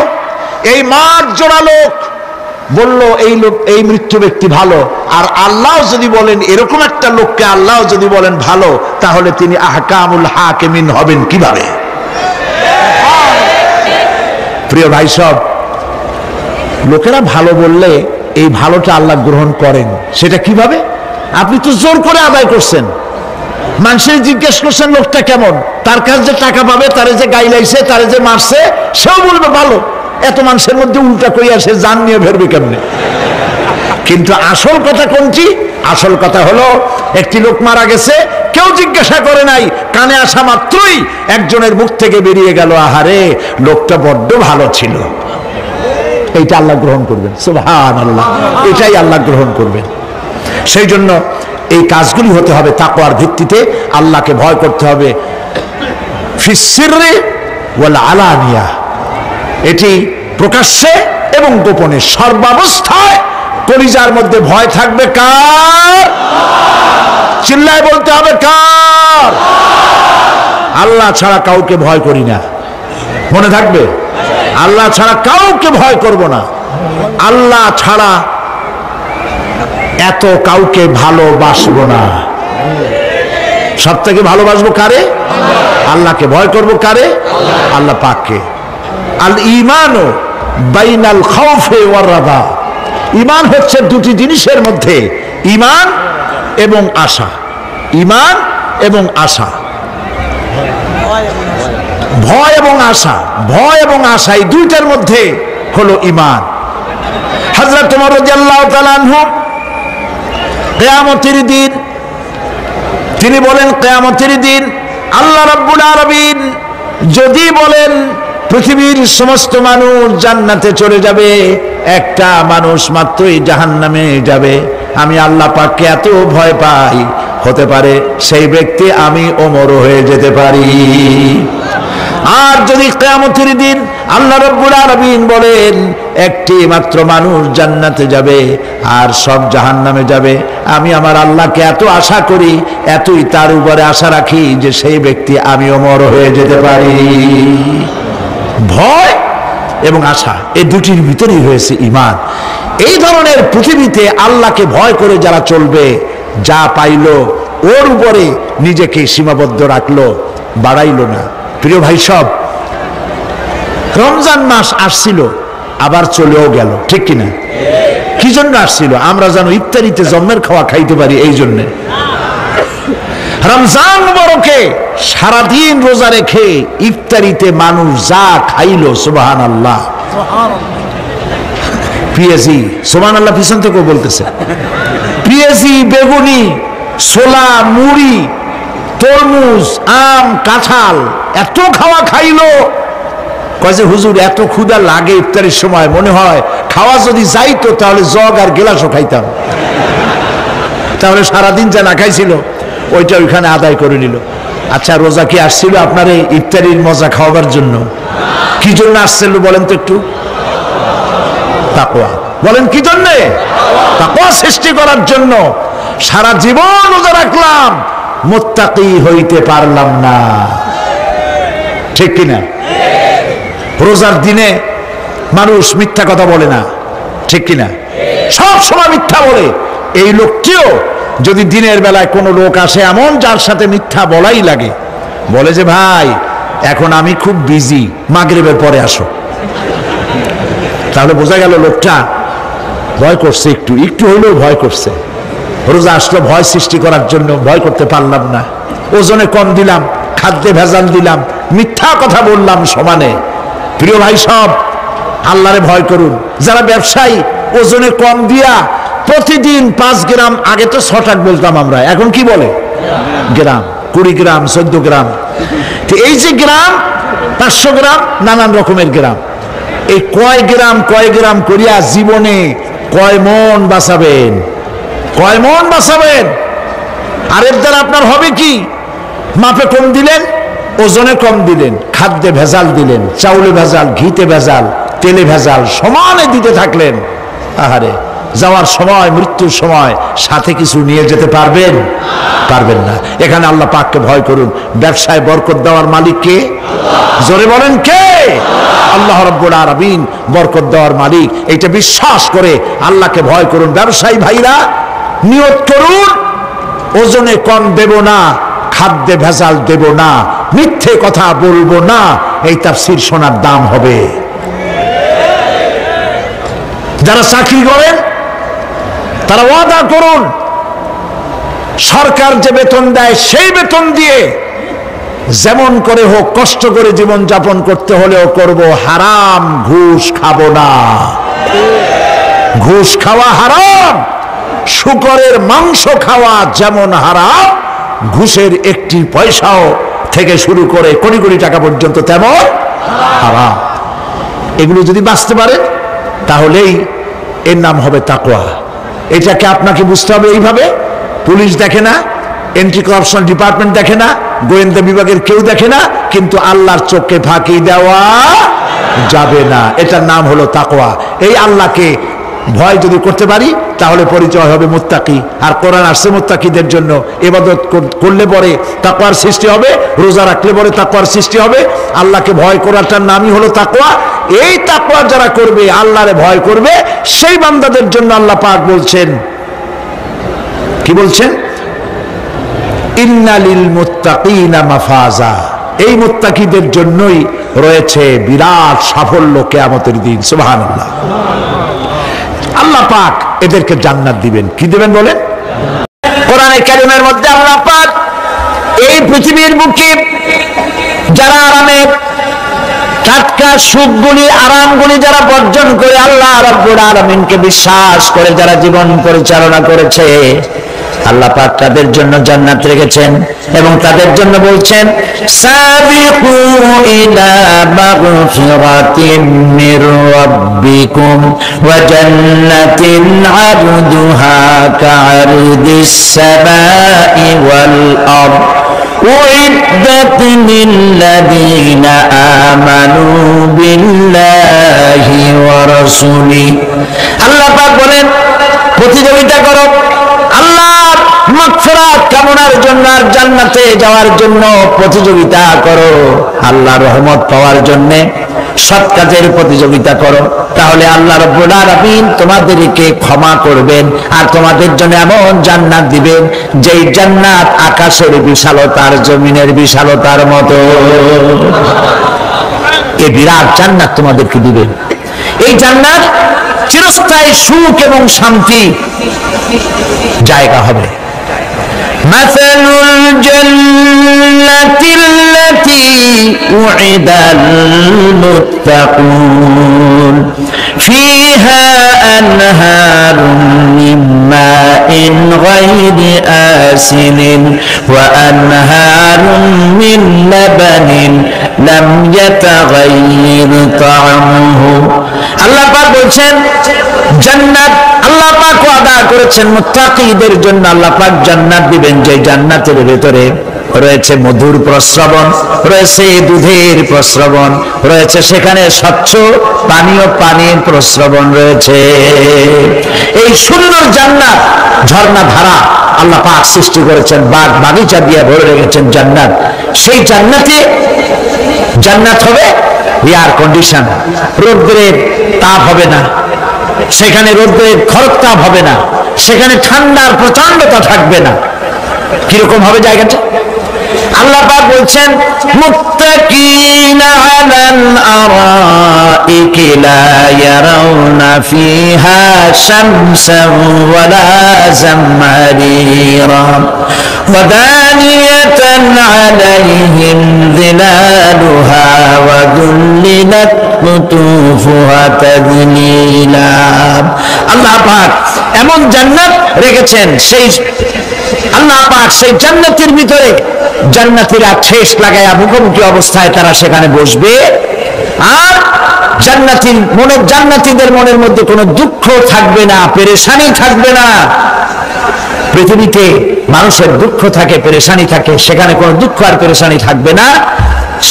এই মাঠ জোড়া লোক বলল এই লোক, এই মৃত্যু ব্যক্তি ভালো। আর আল্লাহ যদি বলেন এরকম একটা লোককে আল্লাহ যদি বলেন ভালো, তাহলে তিনি আহকামুল হাকিমিন হবেন কিভাবে? প্রিয় ভাই সব, লোকেরা ভালো বললে এই ভালোটা আল্লাহ গ্রহণ করেন। সেটা কিভাবে? আপনি তো জোর করে আদায় করছেন, মানুষের জিজ্ঞেস করছেন লোকটা কেমন, তার কাছে যে টাকা পাবে, তারে যে গাইলাইছে, তারে যে মারছে, সেও বলবে ভালো। এত মানুষের মধ্যে উল্টা কইয়া সে জান নিয়ে ফেরবে কেমনে? কিন্তু আসল কথা কোনটি? আসল কথা হলো একটি লোক মারা গেছে, কেউ জিজ্ঞাসা করে নাই, কানে আসা মাত্রই একজনের মুখ থেকে বেরিয়ে গেল, আহারে লোকটা বড্ড ভালো ছিল। এইটা আল্লাহ গ্রহণ করবেন, সুবহানাল্লাহ, এটাই আল্লাহ গ্রহণ করবেন। সেই জন্য এই কাজগুলি হতে হবে তাকওয়ার ভিত্তিতে, আল্লাহকে ভয় করতে হবে ফিস সিররি ওয়াল আলানিয়া, এটি প্রকাশ্যে এবং গোপনে, সর্বাবস্থায় কলিজার মধ্যে ভয় থাকবে কার? চিল্লায় বলতে হবে কার? আল্লাহ ছাড়া কাউকে ভয় করি না, মনে থাকবে। আল্লাহ ছাড়া কাউকে ভয় করব না, আল্লাহ ছাড়া এত কাউকে ভালোবাসবো না। সব থেকে ভালোবাসবো কারে? আল্লাহকে। ভয় করব কারে? আল্লাহ পাককে। আল ঈমানু বাইনাল খাউফি ওয়ার রাজা, ঈমান হচ্ছে দুটি জিনিসের মধ্যে, ঈমান এবং আশা। ঈমান এবং আশা, ভয় এবং আশা, ভয় এবং আশা, এই দুইটার মধ্যে হলো ঈমান। হযরত ওমর রাদিয়াল্লাহু তাআলা আনহু কিয়ামতের দিন তিনি বলেন, কিয়ামতের দিন আল্লাহ রাব্বুল আলামিন যদি বলেন পৃথিবীর সমস্ত মানুষ জান্নাতে চলে যাবে, একটা মানুষ মাত্রই জাহান্নামে যাবে, আমি আল্লাহ পাককে এত ভয় পাই, হতে পারে সেই ব্যক্তি আমি ওমর হয়ে যেতে পারি। আর যদি কিয়ামতের দিন আল্লাহ রাব্বুল আলামিন বলেন একটি মাত্র মানুষ জান্নাতে যাবে আর সব জাহান্নামে যাবে, আমি আমার আল্লাহকে এত আশা করি, এতই তার উপরে আশা রাখি যে সেই ব্যক্তি আমি ওমর হয়ে যেতে পারি। ভয় এবং আশা, এই দুটির ভিতরেই হয়েছে ঈমান। এই ধরনের পৃথিবীতে আল্লাহকে ভয় করে যারা চলবে, যা পাইলো ওর উপরে নিজেকে সীমাবদ্ধ রাখলো, বাড়াইলো না। প্রিয় ভাই সব, রমজান মাস আসছিল আবার চলেও গেল, ঠিক কিনা? কি জন্য আসছিল? আমরা যেন ইফতারিতে জন্মের খাওয়া খাইতে পারি, এই জন্যে। রমজান মুবারকে সারাদিন রোজা রেখে ইফতারিতে মানুষ যা খাইলো, সুবহানাল্লাহ। পেঁয়াজি, সুবহানাল্লাহ, পিছন থেকেও বলতেছে, পেঁয়াজি, বেগুনি, ছোলা, মুড়ি, তরমুজ, আম, কাঁঠাল, এত খাওয়া খাইলো। কয় যে হুজুর এত ক্ষুধা লাগে ইফতারের সময়, মনে হয় খাওয়া যদি যাইতো তাহলে জগ আর গেলাসও খাইতাম। তাহলে সারাদিন যা না খাইছিল ওইটা ওইখানে আদায় করে নিল। আচ্ছা, রোজা কি আসছিল আপনার এই ইফতারির মজা খাওয়াবার জন্য? কি জন্য আসছিল বলেন তো একটু? তাকওয়া। বলেন কি জন্যে? তাকওয়া সৃষ্টি করার জন্য। সারা জীবন রোজা রাখলাম, মুত্তাকি হইতে পারলাম না, ঠিক কিনা? রোজার দিনে মানুষ মিথ্যা কথা বলে না, ঠিক কিনা? সব সময় মিথ্যা বলে। এই লোকটিও যদি দিনের বেলায় কোনো লোক আসে এমন যার সাথে মিথ্যা বলাই লাগে, বলে যে ভাই এখন আমি খুব বিজি, মাগরিবের পরে আসো, তাহলে বোঝা গেল লোকটা ভয় করছে, একটু একটু হইলেও ভয় করছে। রোজা আসলো ভয় সৃষ্টি করার জন্য, ভয় করতে পারলাম না, ওজনে কম দিলাম, খাদ্যে ভেজাল দিলাম, মিথ্যা কথা বললাম সমানে, প্রিয় ভাই সব, আল্লাহরে ভয় করুন। যারা ব্যবসায়ী ওজনে কম দিয়া প্রতিদিন 5 গ্রাম, আগে তো 6 টাকা বলতাম আমরা, এখন কি বলে গ্রাম, 20 গ্রাম 14 গ্রাম, তো এই যে গ্রাম 500 গ্রাম নানান রকমের গ্রাম, এই কয় গ্রাম করিয়া জীবনে কয় মন বাঁচাবেন, কয় মন বাঁচাবেন? আর এর দ্বারা আপনার হবে কি? মাপে কম দিলেন, ওজনে কম দিলেন, খাদ্যে ভেজাল দিলেন, চাউলে ভেজাল, ঘিতে ভেজাল, তেলে ভেজাল, সমানে দিতে থাকলেন। আহারে, যাওয়ার সময়, মৃত্যুর সময় সাথে কিছু নিয়ে যেতে পারবেন? পারবেন না। এখানে আল্লাহ পাককে ভয় করুন। ব্যবসায় বরকত দেওয়ার মালিক কে? জোরে বলেন কে? আল্লাহ রাব্বুল আলামিন বরকত দেওয়ার মালিক। এইটা বিশ্বাস করে আল্লাহকে ভয় করুন। ব্যবসায়ী ভাইরা নিয়ত করুন, ওজনে কম দেব না, খাদ্যে ভেজাল দেব না, মিথ্যে কথা বলবো না, এই তাফসীর শোনার দাম হবে। যারা চাকরি করেন তারা ওয়াদা করুন, সরকার যে বেতন দেয় সেই বেতন দিয়ে যেমন করে হোক কষ্ট করে জীবন যাপন করতে হলেও করব, হারাম ঘুষ খাবো না। ঘুষ খাওয়া হারাম, শূকরের মাংস খাওয়া যেমন হারাম, ঘুষের একটি পয়সাও থেকে শুরু করে কোটি কোটি টাকা পর্যন্ত তেমন হারাম। এগুলো যদি বাঁচতে পারেন তাহলেই এর নাম হবে তাকওয়া। এটাকে আপনাকে বুঝতে হবে এইভাবে। পুলিশ দেখে না, এন্টি করাপশন ডিপার্টমেন্ট দেখে না, গোয়েন্দা বিভাগের কেউ দেখে না, কিন্তু আল্লাহর চোখে ফাঁকি দেওয়া যাবে না। এটার নাম হলো তাকওয়া। এই আল্লাহকে ভয় যদি করতে পারি তাহলে পরিচয় হবে মুত্তাকি। আর কোরআন আসছে মুত্তাকিদের জন্য। ইবাদত করলে পরে তাকওয়ার সৃষ্টি হবে, রোজা রাখলে পরে তাকওয়ার সৃষ্টি হবে। আল্লাহকে ভয় করাটার নামই হলো তাকওয়া। এই তাকওয়া যারা করবে, আল্লাহরে ভয় করবে, সেই বান্দাদের জন্য আল্লাহ পাক বলছেন, কি বলছেন? ইন্নালিল মুত্তাকিনা মাফাজা। এই মুত্তাকিদের জন্যই রয়েছে বিরাট সাফল্য কিয়ামতের দিন। সুবহানাল্লাহ। আল্লাহ পাক এদেরকে জান্নাত দিবেন। কি দিবেন বলেন? কোরআনে কারীমের মধ্যে আল্লাহ পাক এই পৃথিবীর বুকে যারা আরামের টাটকা সুখগুলি, আরামগুলি যারা বর্জন করে আল্লাহ রাব্বুল আলামিনকে বিশ্বাস করে যারা জীবন পরিচালনা করেছে, আল্লাহ পাক তাদের জন্য জান্নাত রেখেছেন এবং তাদের জন্য বলছেন, সাবিকু ইলা মাগফিরাতিন মির রাব্বিকুম ওয়া জান্নাতিন আরদুহা কা'আরদিস সামাই ওয়াল আরদ উইদ্দাত লিল্লাযীনা আমানু বিল্লাহি ওয়া রাসূলিহি। আল্লাহ পাক বলেন, প্রতিযোগিতা করো আল্লাহর মাগফিরাত কামনার জন্য আর জান্নাতে যাওয়ার জন্য প্রতিযোগিতা করো। আল্লাহর রহমত পাওয়ার জন্য সৎ কাজের প্রতিযোগিতা করো, তাহলে আল্লাহ রাব্বুল আলামিন তোমাদেরকে ক্ষমা করবেন আর তোমাদের জন্য এমন জান্নাত দিবেন যেই জান্নাত আকাশের বিশালতার, জমিনের বিশালতার মতো। এই বিরাট জান্নাত তোমাদেরকে দিবেন। এই জান্নাত চিরস্থায়ী সুখ এবং শান্তি জায়গা হবে। মাসালুল জান্নাতিল্লাতী উইদাল মুত্তাকুন ফিহা আনহারুম মিন মাইন গায়রি আসিনিন ওয়া আনহারুম মিন লাবানিন লাম ইয়াতাগায়্যার তা'আমুহু। আল্লাহ পাক বলছেন, জান্নাত আল্লাহ পাক ওয়াদা করেছেন মুত্তাকিদের জন্য। আল্লাহ পাক জান্নাত দিবেন যে জান্নাতের ভিতরে রয়েছে মধুর প্রস্রবণ, রয়েছে দুধের প্রস্রবণ, রয়েছে সেখানে স্বচ্ছ পানীয় পানির প্রস্রবণ রয়েছে। এই সুন্দর জান্নাত, ঝর্ণা ধারা আল্লাহ পাক সৃষ্টি করেছেন, বাগ বাগিচা দিয়ে ভরে রেখেছেন জান্নাত। সেই জান্নাতে জান্নাত হবে এয়ার কন্ডিশন, রৌদ্রের তাপ হবে না সেখানে, রৌদ্রের খরতাপ হবে না সেখানে, ঠান্ডার প্রচন্ডতা থাকবে না। কিরকম হবে জায়গাটা? আল্লাহ পাক বলছেন, মুত্তাকিনা আলাল আরাইকি লা ইয়ারাউনা ফিহা শামসান ওয়ালা জামহারিরা ওয়া দানিয়াতান আলাইহিম যিলালুহা ওয়া যুল্লিলাত কুতুফুহা তাযলীলা। আল্লাহ পাক এমন জান্নাত রেখেছেন, সেই আল্লাহ পাক সেই জান্নাতের ভিতরে জান্নাতীরা ঠেস লাগায়া মুখোমুখি অবস্থায় তারা সেখানে বসবে, আর জান্নাতীদের মনের মধ্যে কোনো দুঃখ থাকবে না, পেরেশানি থাকবে না। পৃথিবীতে মানুষের দুঃখ থাকে, পেরেশানি থাকে, সেখানে কোনো দুঃখ আর পেরেশানি থাকবে না।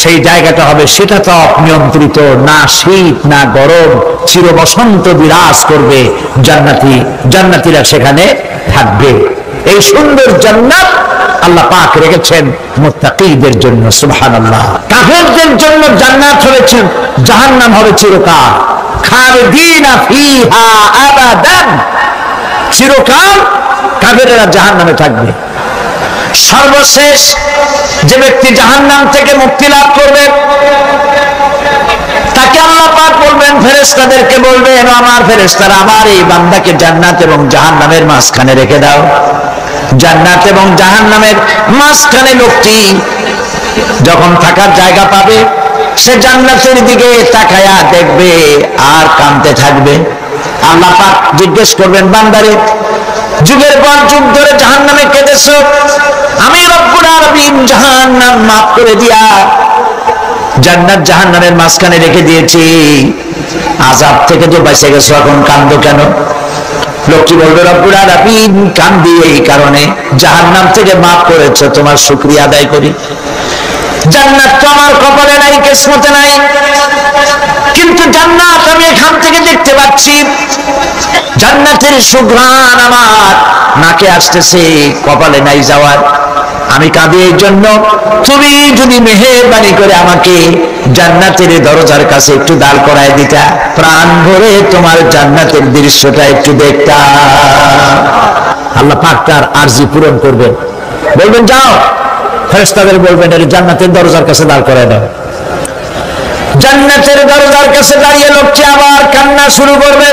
সেই জায়গাটা হবে শীতাতপ নিয়ন্ত্রিত, না শীত না গরম, চির বসন্ত বিরাজ করবে। জান্নাতীরা সেখানে থাকবে। এই সুন্দর জান্নাত আল্লাহ পাক রেখেছেন মুত্তাকীদের জন্য। সুবহানাল্লাহ। কাফেরদের জন্য জান্নাত হয়েছে, জাহান্নাম হবে চিরকাল। খালিদিনা ফিহা আবাদান, চিরকাল কাফেরেরা জাহান্নামে থাকবে। সর্বশেষ যে ব্যক্তি জাহান্নাম থেকে মুক্তি লাভ করবে তাকে আল্লাহ পাক বলবেন, ফেরেশতাদেরকে বলবেন, আমার ফেরেশতারা আমার এই বান্দাকে জান্নাত এবং জাহান্নামের মাঝখানে রেখে দাও। জান্নাত এবং জাহান্নামের মাঝখানে লোকটি যখন থাকার জায়গা পাবে, সে জান্নাতের দিকে তাকায়া দেখবে আর কাঁদতে থাকবে। আল্লাহ পাক জিজ্ঞেস করবেন, বান্দারে যুগের পর যুগ ধরে জাহান্নামে কেঁদেছো, আমি রব্বুল আলামিন জাহান্নাম মাফ করে দিয়া জান্নাত জাহান্নামের মাঝখানে রেখে দিয়েছি, আযাব থেকে যে বেঁচে গেছো, এখন কাঁদো কেন? লোকটি বলবে, রব্বুল আলামিন কান্দি এই কারণে, জাহান্নাম থেকে মাফ করেছো, তোমার শুকরিয়া আদায় করি। জান্নাত তো আমার কপালে নাই, কিসমতে নাই, কিন্তু জান্নাত আমি এখান থেকে দেখতে পাচ্ছি। জান্নাতের সুঘ্রাণ আমার নাকে আসতেছে, কপালে নাই যাওয়ার। আমি কাঁদি এই জন্য, তুমি যদি মেহেরবানি করে আমাকে জান্নাতের দরজার কাছে একটু দাঁড় করায় দিতা, প্রাণ ভরে তোমার জান্নাতের দৃশ্যটা একটু দেখতাম। আল্লাহ পাক তার আরজি পূরণ করবেন, বলবেন যাও। ফেরেশতাদের বলবেন, এর জান্নাতের দরজার কাছে দাঁড় করায় দাও। জান্নাতের দরজার কাছে দাঁড়িয়ে লোকটি আবার কান্না শুরু করবে।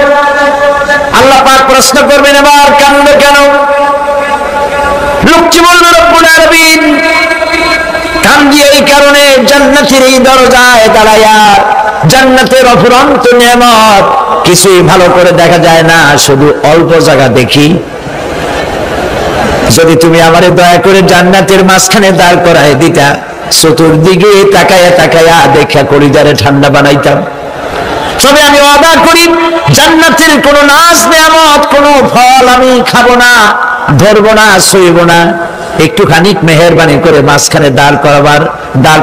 আল্লাহ পাক প্রশ্ন করবেন, এবার কান্দো কেন? লোকটি বলবে, রব্বুল আলামিন কান্দি এই কারণে, জান্নাতের এই দরজায় দাঁড়ায়া জান্নাতের অফুরন্ত নেয়ামত কিছুই ভালো করে দেখা যায় না, শুধু অল্প জায়গা দেখি। যদি তুমি আমারে দয়া করে জান্নাতের মাঝখানে দাঁড় করায় দিতা, চতুর্দিকে তাকায়া তাকায়া দেখা কলিজারে ঠান্ডা বানাইতাম। তবে আমি ওয়াদা করি, জান্নাতের কোনো নাজ নেয়ামত, কোনো ফল আমি খাবো না, ধরবো না, ছুঁইব না। একটুখানি মেহেরবানি করে মাঝখানে দাঁড়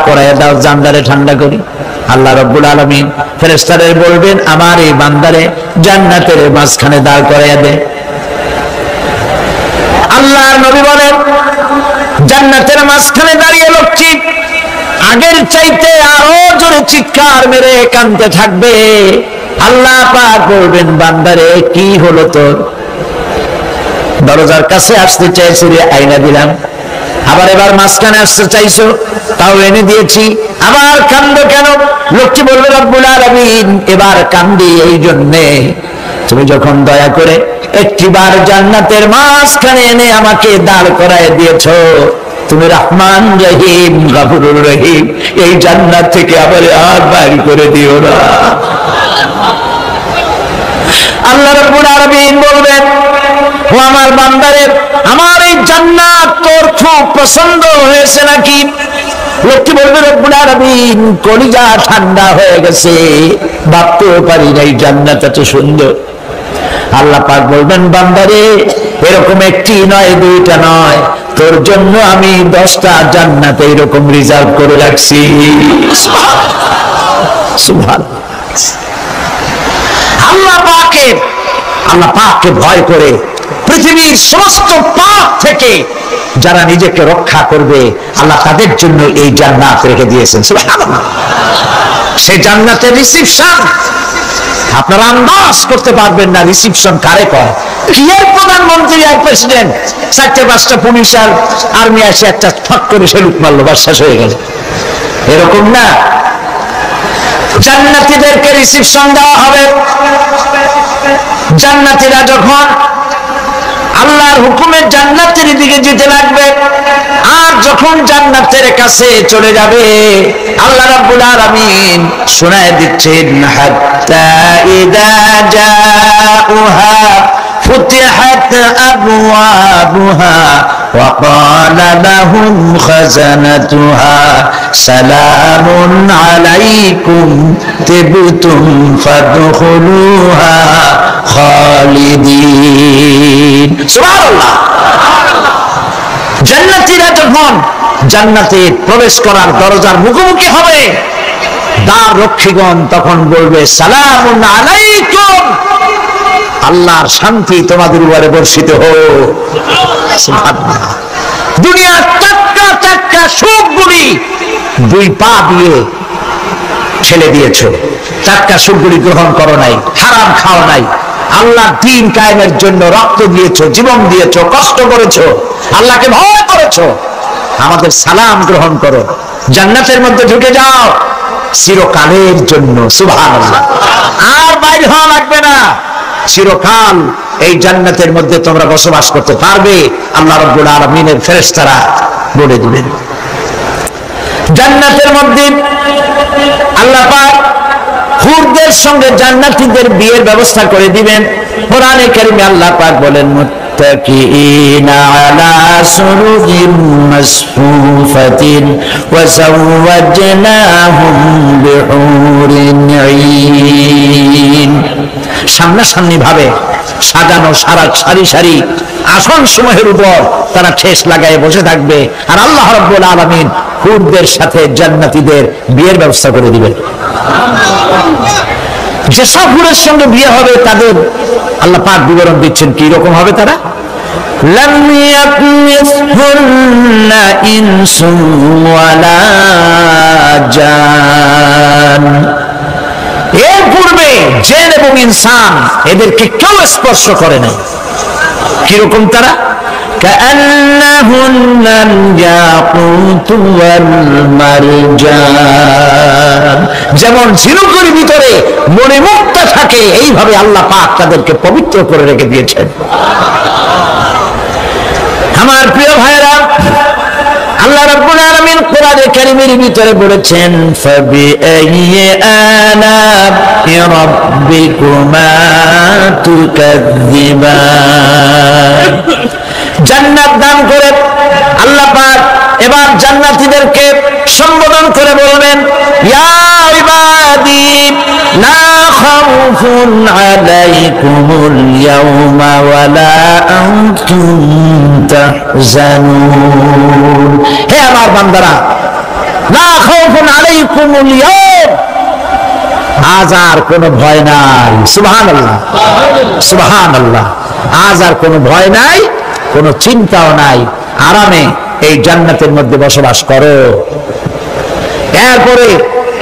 করায় দাও, জানদারে ঠান্ডা করি। আল্লাহ রাব্বুল আলামিন ফেরেশতাদের বলবেন, আমার এই বান্দারে জান্নাতের মাঝখানে দাঁড় করাইয়া দে। আল্লাহর নবী বলেন, জান্নাতের মাঝখানে দাঁড়িয়ে লোকটি আগের চাইতে আরো জোরে চিৎকার মেরে কাঁদতে থাকবে। আল্লাহ পাক বলবেন, বান্দারে কি হলো তোর? দরজার কাছে আসতে চাইছো রে, আইনা দিলাম। আবার এবার মাঝখানে আসতে চাইছো, তাও এনে দিয়েছি, আবার কান্দো কেন? লোকটি বলবে, রব্বুল আলামিন এবার কান্দি এই জন্যে, তুমি যখন দয়া করে একটিবার জান্নাতের মাঝখানে এনে আমাকে দাঁড় করায় দিয়েছো, তুমি রহমান রহিম গফুরুর রহিম, এই জান্নাত থেকে আবার আর বাইর করে দিও না। আল্লাহ রাব্বুল আলামিন বলবেন, ও আমার বান্দারে, আমার এই জান্নাত তোর খুব পছন্দ হয়েছে নাকি? লোকটি বলবে, রব্বুল আলামিন কলিজা ঠান্ডা হয়ে গেছে, ভাবতেও পারি না এই জান্নাত এত সুন্দর। আল্লাহ পাক বলবেন, বান্দারে এরকম একটি নয়, দুইটা নয়, তোর জন্য আমি 10টা জান্নাত এরকম রিজার্ভ করে রাখছি। সুবহানাল্লাহ। আল্লাহ পাককে ভয় করে পৃথিবীর সমস্ত পাপ থেকে যারা নিজেকে রক্ষা করবে, আল্লাহ তাদের জন্য এই জান্নাত রেখে দিয়েছেন। সুবহানাল্লাহ। সেই জান্নাতের রিসিপশন আপনারা আন্দাজ করতে পারবেন না, রিসিপশন কারে কয়। কি এর প্রধানমন্ত্রী আর প্রেসিডেন্ট, 4-5টা পুলিশ আর আর্মি আসে একটা ফট করে সেলুট মারলো, বাস শেষ হয়ে গেল, এরকম না। জান্নাতীদেরকে রিসিপশন দেওয়া হবে। জান্নাতীরা যখন আল্লাহর হুকুমে জান্নাতের দিকে যেতে লাগবে, আর যখন জান্নাতের কাছে চলে যাবে আল্লাহ রাব্বুল আলামিন শোনায় দিচ্ছেন হাত্তা ইদা জাউহা ফুতিহাত আবওয়াবুহা ওয়া ক্বালা লাহুম খাজানাতুহা সালামুন আলাইকুম তিবতুম ফাদখুলুহা খালিদিন। সুবহানাল্লাহ। জান্নাতীরা যখন জান্নাতে প্রবেশ করার দরজার মুখোমুখি হবে দ্বার রক্ষীগণ তখন বলবে সালামুন আলাইকুম, আল্লাহর শান্তি তোমাদের উপরে বর্ষিত হোক। সুবহানাল্লাহ। দুনিয়ার টাটকা টাটকা সুখগুলি দুই পা দিয়ে ছেড়ে দিয়েছো, টাটকা সুখগুলি গ্রহণ করো নাই, হারাম খাও নাই, আল্লাহ দ্বীন কায়েমের জন্য রক্ত দিয়েছো, জীবন দিয়েছো, কষ্ট করেছো, আল্লাহকে ভয় করেছো, আমাদের সালাম গ্রহণ করো, জান্নাতের মধ্যে ঢুকে যাও চিরকালের জন্য। সুবহানাল্লাহ। আর বাইর হওয়া লাগবে না, চিরকাল এই জান্নাতের মধ্যে তোমরা বসবাস করতে পারবে, আল্লাহ রাব্বুল আলামিনের ফেরেশতারা বলে দিবেন। জান্নাতের মধ্যে আল্লাহ পাক হুরদের সঙ্গে জান্নাতীদের বিয়ের ব্যবস্থা করে দিবেন। কোরআনে কারীমে আল্লাহ পাক বলেন মুত্তাকিইনা আলা সুরুরিন মাসফুফাতিন ওয়া যাওয়াজনাহুম বিহুরিন আইন। সামনাসামনি ভাবে সাজানো সারি সারি আসন সমূহের উপর তারা ঠেস লাগায় বসে থাকবে, আর আল্লাহ রাব্বুল আলামিন হুরদের সাথে জান্নাতীদের বিয়ের ব্যবস্থা করে দিবেন। যেসব হুরের সঙ্গে বিয়ে হবে তাদের আল্লাহ পাক বিবরণ দিচ্ছেন কি রকম হবে তারা। লাম ইয়াতমিসহুন্না ইনসুন ওয়ালা জান, এর পূর্বে জিন এবং ইনসান এদেরকে কেউ স্পর্শ করে নাই। কিরকম তারা? কাআন্নাহুন্নাল ইয়াকুতু ওয়াল মারজান, যেমন ঝিনুকের ভিতরে মণিমুক্তা থাকে এইভাবে আল্লাহ পাক তাদেরকে পবিত্র করে রেখে দিয়েছেন। আমার প্রিয় ভাইরা, আল্লাহ রাব্বুল আলামিন কোরআনে কারীমের ভিতরে বলেছেন ফাবিআইয়ি আলা'i রাব্বিকুমা তুকাযযিবান। জান্নাত দান করে আল্লাহ পাক এবার জান্নাতীদেরকে সম্বোধন করে বলবেন ইয়া ইবাদি লা খাউফুন আলাইকুমুল ইয়াওমা ওয়ালা আনতুম তাহজানুন। হে আমার বান্দারা, লা খাউফুন আলাইকুমুল ইয়াওম, আজ আর কোনো ভয় নাই। সুবহানাল্লাহ, সুবহানাল্লাহ। আজ আর কোনো ভয় নাই, কোনো চিন্তাও নাই, আরামে এই জান্নাতের মধ্যে বসবাস করো। এরপরে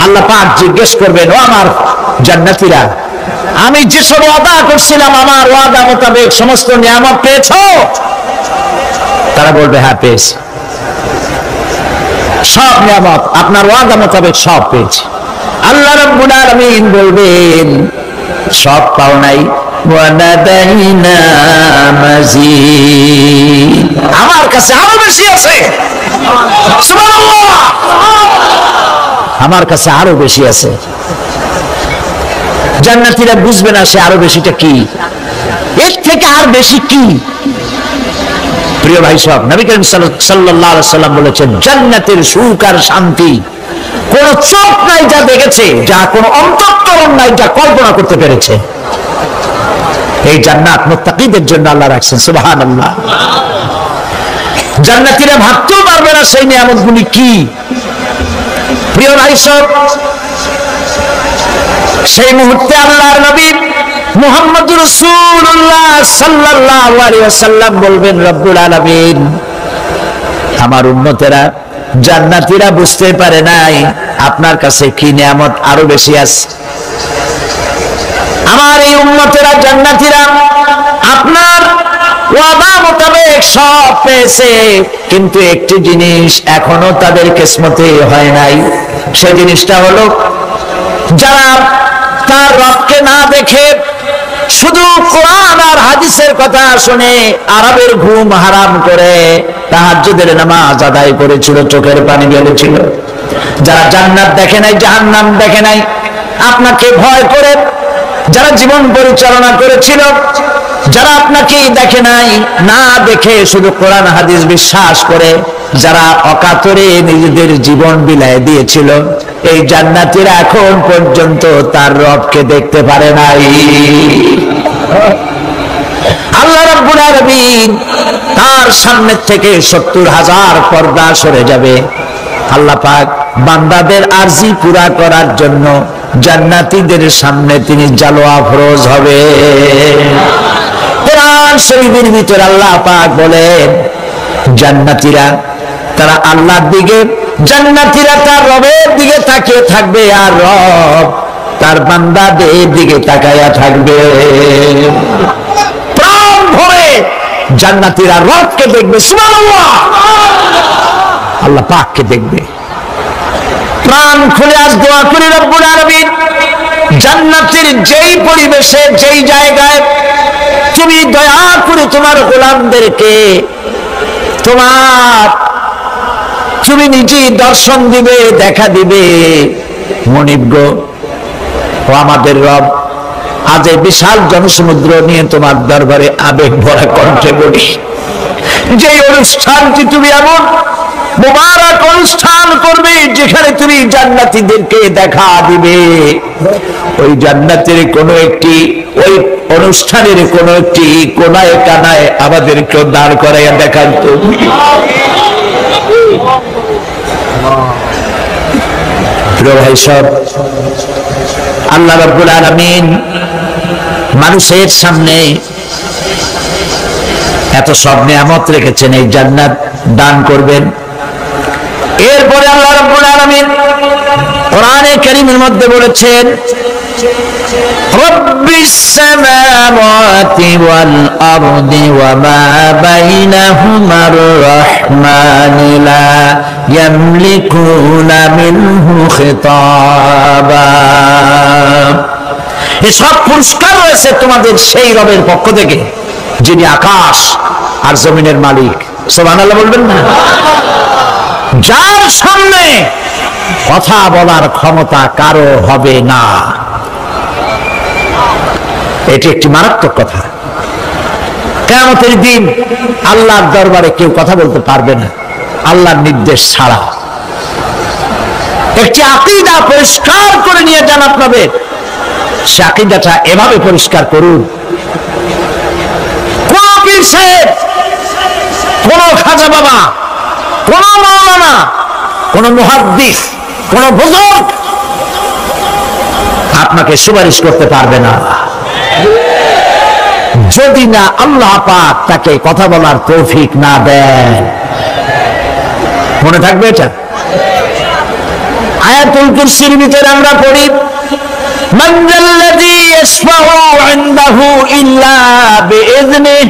আল্লাহ পাক জিজ্ঞেস করবেন ও আমার জান্নাতীরা, আমি যেসব ওয়াদা করছিলাম আমার ওয়াদা মোতাবেক সমস্ত নিয়ামত পেয়েছো? তারা বলবে হ্যাঁ পেয়েছি, সব নিয়ামত আপনার ওয়াদা মোতাবেক সব পেয়েছি। আল্লাহ রাব্বুল আলামিন বলবেন সব পাও নাই, ওয়ানাদাইনা মাজিদ, আমার কাছে আরো বেশি আছে। সুবহানাল্লাহ, আমার কাছে আরো বেশি আছে। জান্নাতীরা বুঝবে না সে আরো বেশিটা কি, এর থেকে আর বেশি কি। প্রিয় ভাই সব, নবী করিম সাল্লাল্লাহু আলাইহি ওয়াসাল্লাম বলেছেন জান্নাতের সুখ আর শান্তি কোন চোখ নাই যা দেখেছে, যা কোন অন্তঃকরণ নাই যা কল্পনা করতে পেরেছে। এই জান্নাত মুত্তাকিদের জন্য আল্লাহ রাখছেন। সুবহানাল্লাহ। জান্নাতীরা ভাবতেও পারবে না সেই নিয়ামতগুলি কি। প্রিয় ভাই সব, সেই মুহূর্তে আল্লাহর নবী মুহাম্মদুর রাসূলুল্লাহ সাল্লাল্লাহু আলাইহি ওয়াসাল্লাম বলবেন রব্বুল আলামিন, আমার উম্মতেরা জান্নাতীরা বুঝতে পারে নাই আপনার কাছে কি নিয়ামত আরো বেশি আছে। আমার এই উম্মতেরা জান্নাতীরা আপনার ওয়াদা মোতাবেক সব পেয়েছে, কিন্তু একটি জিনিস এখনো তাদের কিসমতে হয় নাই। সেই জিনিসটা হলো যারা তার রবকে না দেখে শুধু কোরআন আর হাদিসের কথা শুনে আরবের ঘুম হারাম করে তাহাজ্জুদের নামাজ আদায় করেছিল, চোখের পানি ফেলেছিল। যারা জান্নাত দেখে নাই, জাহান্নাম দেখে নাই, আপনাকে ভয় করে যারা জীবন পরিচালনা করেছিল, যারা আপনাকে দেখে নাই, না দেখে শুধু কোরআন হাদিস বিশ্বাস করে যারা অকাতরে নিজেদের জীবন বিলায় দিয়েছিল, এই জান্নাতীরা এখন পর্যন্ত তার রবকে দেখতে পারে নাই। আল্লাহ রাব্বুল আলামিন তার সামনে থেকে 70,000 পর্দা সরে যাবে। আল্লাহ পাক বান্দাদের আরজি পুরা করার জন্য জান্নাতীদের সামনে তিনি জালোয়া ফরজ হবে। কোরআন শরীফের ভিতর আল্লাহ পাক বলেন, জান্নাতীরা তারা আল্লাহর দিকে, জান্নাতীরা তার রবের দিকে তাকিয়ে থাকবে, আর রব তার বান্দাদের দিকে তাকায়া থাকবে। প্রাণ ভরে জান্নাতীরা রবকে দেখবে, সুবহানাল্লাহ, আল্লাহ পাককে দেখবে। প্রাণ খুলে আজ দোয়া করি রব্বুল আলামিন, জান্নাতের যেই পরিবেশে, যেই জায়গায় তুমি দয়া করে তোমার গোলামদেরকে তুমি নিজেই দর্শন দিবে, দেখা দিবে। মনিব গো, ও আমাদের রব, আজ এই বিশাল জনসমুদ্র নিয়ে তোমার দরবারে আবেগ ভরা কণ্ঠে বলি, যে অনুষ্ঠানটি তুমি এমন মুবারক অনুষ্ঠান করবে যেখানে তুমি জান্নাতীদেরকে দেখা দিবে, ওই জান্নাতের কোন একটি, ওই অনুষ্ঠানের কোন একটি কোনায় কানায় আমাদেরকে দাঁড় করাইয়া দেখান তুমি। প্রিয় ভাই সব, আল্লাহ রাব্বুল আলামিন মানুষের সামনে এত সব নিয়ামত রেখেছেন, এই জান্নাত দান করবেন। এরপরে আল্লাহ রাব্বুল আলামিন কোরআনে কারীমের মধ্যে বলেছেন, রব্বিস সামাওয়াতি ওয়াল আরদি ওয়া মা বাইনাহুমার রাহমানি লা ইয়ামলিকুনা মিনহু খিতাবা। এসব পুরস্কার রয়েছে তোমাদের সেই রবের পক্ষ থেকে যিনি আকাশ আর জমিনের মালিক। সুবহানাল্লাহ বলবেন না? যার সামনে কথা বলার ক্ষমতা কারো হবে না। এটি একটি মারাত্মক কথা। কিয়ামতের দিন আল্লাহর দরবারে কেউ কথা বলতে পারবে না আল্লাহর নির্দেশ ছাড়া। একটি আকীদা পরিষ্কার করে নিয়ে যান আপনাদের, সে আকীদাটা এভাবে পরিষ্কার করুন, কোন পীর সাহেব, কোন খাজা বাবা, কোন মাওলানা, কোন মুহাদ্দিস, কোন বুজুর্গ আপনাকে সুপারিশ করতে পারবে না যদি না আল্লাহ পাক তাকে কথা বলার তৌফিক না দেন। মনে থাকবে এটা। আয়াতুল কুরসির ভিতরে আমরা পড়ি, মান যাল্লাযী ইয়াশফাউ ইনদাহু ইল্লা বিইযনিহি।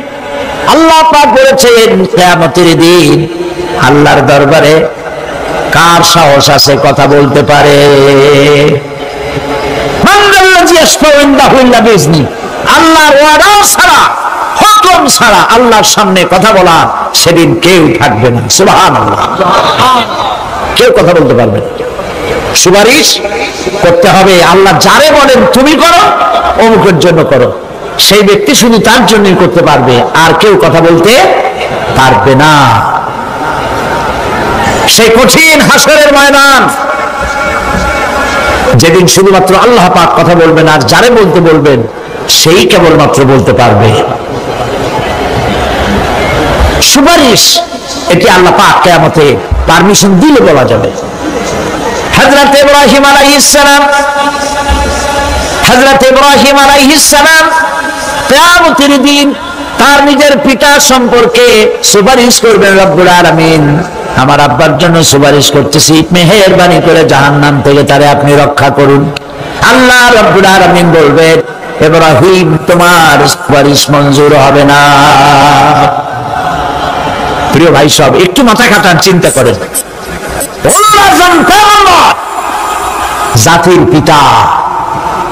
আল্লাহ পাক বলেছেন কিয়ামতের দিন আল্লাহর দরবারে কার সাহস আছে কথা বলতে পারে? মান যাল্লাযী ইয়াশফাউ ইনদাহু ইল্লা বিইযনিহি। আল্লাহর ওয়াদা ছাড়া, হুকুম ছাড়া আল্লাহর সামনে কথা বলা সেদিন কেউ থাকবে না। সুবহানাল্লাহ, কেউ কথা বলতে পারবে না। সুপারিশ করতে হবে, আল্লাহ যারে বলেন তুমি করো, অমুকের জন্য করো, সেই ব্যক্তি শুধু তার জন্যই করতে পারবে, আর কেউ কথা বলতে পারবে না। সেই কঠিন হাসরের ময়দান, যেদিন শুধুমাত্র আল্লাহ পাক কথা বলবেন, আর যারে বলতে বলবেন সেই কেবলমাত্র বলতে পারবে। সুপারিশ এটি আল্লাহ পাক কিয়ামতে পারমিশন দিলে বলা যাবে। হযরত ইব্রাহিম আলাইহিস সালাম কিয়ামতের দিন তার নিজের পিতা সম্পর্কে সুপারিশ করবেন। রব্বুল আলামিন, আমার আব্বার জন্য সুপারিশ করতেছি, মেহেরবানি করে জাহান্নাম থেকে তারে আপনি রক্ষা করুন। আল্লাহ রব্বুল আলামিন বলবেন, ইব্রাহিম তোমার সুপারিশ মঞ্জুর হবে না। প্রিয় ভাই সব, একটু মাথা খাটান, চিন্তা করেন। জাতির পিতা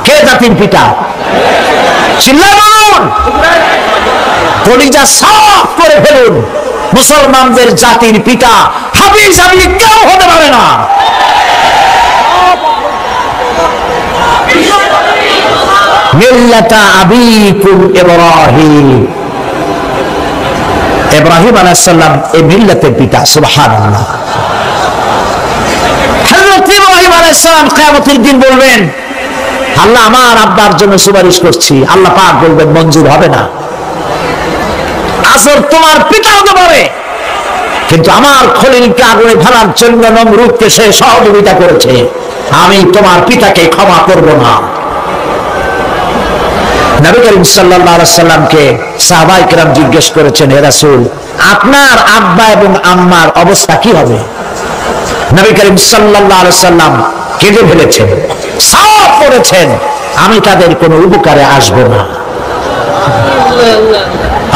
কে? জাতির পিতা চিল্লায় বলুন, কলিজা সাফ করে ফেলুন। মুসলমানদের জাতির পিতা হাফিজ আলী কেউ হতে পারে না। মিল্লাতা আবিকুম ইব্রাহিম, ইব্রাহিম আলাইহিস সালাম এই মিল্লাতের পিতা। সুবহানাল্লাহ। হযরত ইব্রাহিম আলাইহিস সালাম কিয়ামতের দিন বলবেন, আল্লাহ আমার আব্বার জন্য সুপারিশ করছি। আল্লাহ পাক বলবেন মঞ্জুর হবে না। আসর তোমার পিতা হতে পারে, কিন্তু আমার খলিলকে আগুনে ফেলার জন্য নমরুদকে সে সহযোগিতা করেছে, আমি তোমার পিতাকে ক্ষমা করব না। নবী করিম সাল্লাল্লাহু আলাইহি সাল্লামকে সাহাবায়ে কেরাম জিজ্ঞেস করেছেন, হে রাসূল, আপনার আব্বা এবং আম্মার অবস্থা কি হবে? নবী করিম সাল্লাল্লাহু আলাইহি সাল্লাম কেঁদে ফেলেছেন, সাফ করেছেন, আমি তাদের কোনো উপকারে আসব না।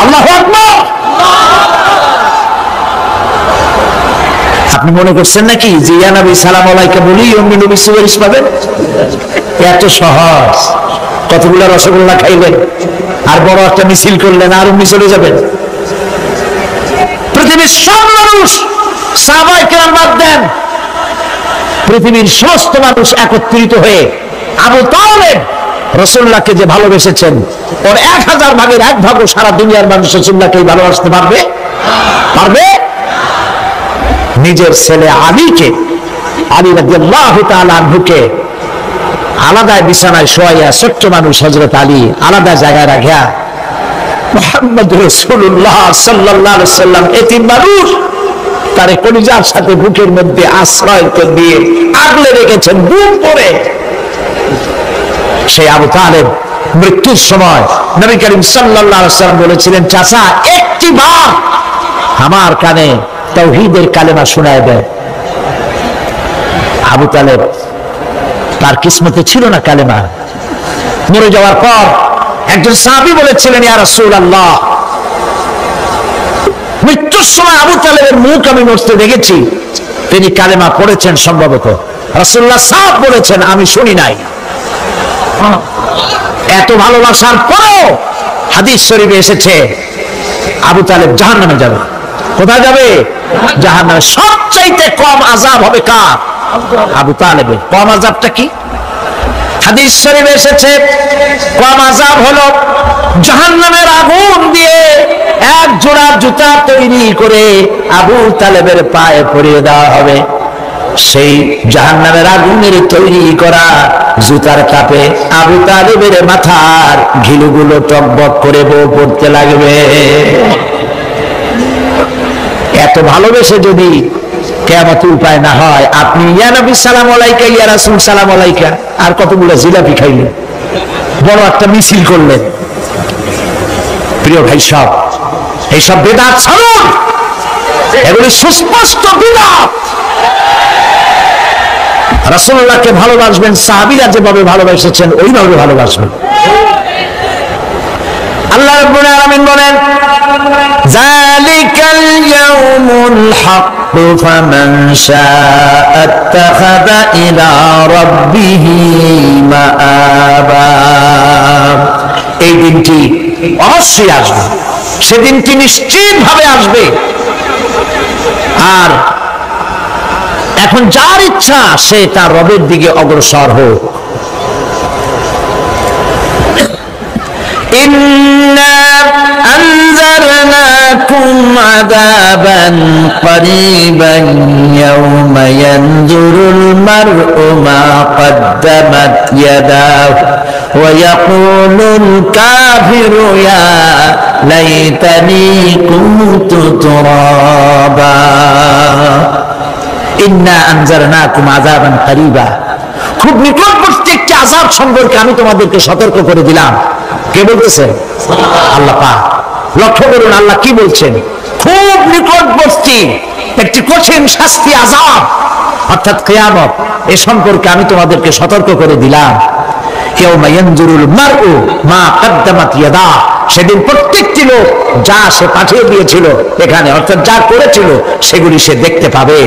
আল্লাহু আকবার। আপনি মনে করছেন নাকি যে ইয়া নবী সালাম আলাইকা বলি অমনি নবী সুপারিশ পাবেন? এত সহজ। কতগুলো রসগোল্লা খাইলেন আর বড় একটা মিছিল করলেন আর অমনি চলে যাবেন? পৃথিবীর সব মানুষ, সাহাবায়ে কেরাম বাদ দেন, পৃথিবীর সমস্ত মানুষ একত্রিত হয়ে আবু তালেব রাসূলুল্লাহকে যে ভালোবেসেছেন, ওর 1000 ভাগের 1 ভাগও সারা দুনিয়ার মানুষ রাসূলুল্লাহকে ভালোবাসতে পারবে? পারবে? নিজের ছেলে আলীকে, আলী রাদিয়াল্লাহু তাআলা আনহুকে আলাদা বিছানায় শোয়াইয়া, ছোট্ট মানুষ হযরত আলী আলাদা জায়গায় রাখিয়া মুহাম্মদ রাসূলুল্লাহ সাল্লাল্লাহু আলাইহি সাল্লাম এতিম মানুষ তার কলিজার সাথে বুকের মধ্যে আশ্রয় দিয়ে আগলে রেখেছেন বুক পরে। সেই আবু তালেব মৃত্যুর সময় নবী করিম সাল্লাল্লাহু আলাইহি সাল্লাম বলেছিলেন, চাচা একটি বার আমার কানে তাওহীদের কালেমা শোনায় দেয়। আবু তালেব তার কিসমতে ছিল না কালেমা। মরে যাওয়ার পর একজন সাহাবী বলেছিলেন, ইয়া রাসূলুল্লাহ, মৃত্যুর সময় আবু তালেবের মুখ আমি মরতে দেখেছি, তিনি কালেমা পড়েছেন সম্ভবত। রাসূলুল্লাহ সাফ বলেছেন, আমি শুনি নাই। এত ভালোবাসার পরেও হাদিস শরীফে এসেছে আবু তালেব জাহান্নামে যাবে। কোথায় যাবে? জাহান্নামে। সবচাইতে কম আযাব হবে কার? আবু তালেবের। কম আযাবটা কি? হাদিস শরীফে এসেছে কম আযাব হলো জাহান্নামের আগুন দিয়ে এক জোড়া জুতা তৈরি করে আবু তালেবের পায়ে পরিয়ে দেওয়া হবে। সেই জাহান্নামের আগুনের তৈরি করা জুতার তাপে আবু তালেবের মাথার ঘিলুগুলো টকবক করে বউ পড়তে লাগবে। এত ভালোবেসে যদি কিয়ামতের উপায় না হয়, আপনি ইয়া নবী সালাম আলাইকা, ইয়া রাসূল সালাম আলাইকা, আর কতগুলো জিলাপি খাইলেন, বড় একটা মিছিল করলেন। প্রিয় ভাই সব, এইসব বেদাত ছাড়ুন, এগুলি সুস্পষ্ট বিদাত। রাসূলুল্লাহকে ভালোবাসবেন, সাহাবীরা যেভাবে ভালোবেসেছেন ওইভাবে ভালোবাসবেন। আল্লাহ রাব্বুল আলামিন বলেন, যালিকাল ইয়াউমুল হক ফামান শাআ ইত্তাখাযা ইলা রাব্বিহি মাআবা। এই দিনটি অবশ্যই আসবে, সেদিনটি নিশ্চিতভাবে আসবে। আর এখন যার ইচ্ছা সে তার রবের দিকে অগ্রসর হোক। ইন্না আনজারনাকুম আযাবান করিবান ইয়াওমা ইয়ানজুরুল মার'উ মা কদ্দামাত ইয়াদাহু ওয়া ইয়াকুলুল কাফিরু ইয়া লাইতানি কুনতু তুরাবা। ইন্না আনজারনাকুম আযাবান করিবা, খুব নিকটবর্তী একটি আযাব সম্পর্কে আমি তোমাদেরকে সতর্ক করে দিলাম। কে বলতেছেন? আল্লাহ পাক। লক্ষ্য করুন আল্লাহ কি বলছেন, খুব নিকটবর্তী একটি কঠিন শাস্তি আযাব অর্থাৎ কিয়ামত, এ সম্পর্কে আমি তোমাদেরকে সতর্ক করে দিলাম। ইয়াউমা ইয়ানজুরুল মার'উ মা কদ্দামাত ইয়াদা, সেদিন প্রত্যেকটি লোক যা সে পাঠিয়ে দিয়েছিল এখানে, অর্থাৎ যা করেছিল সেগুলি সে দেখতে পাবে।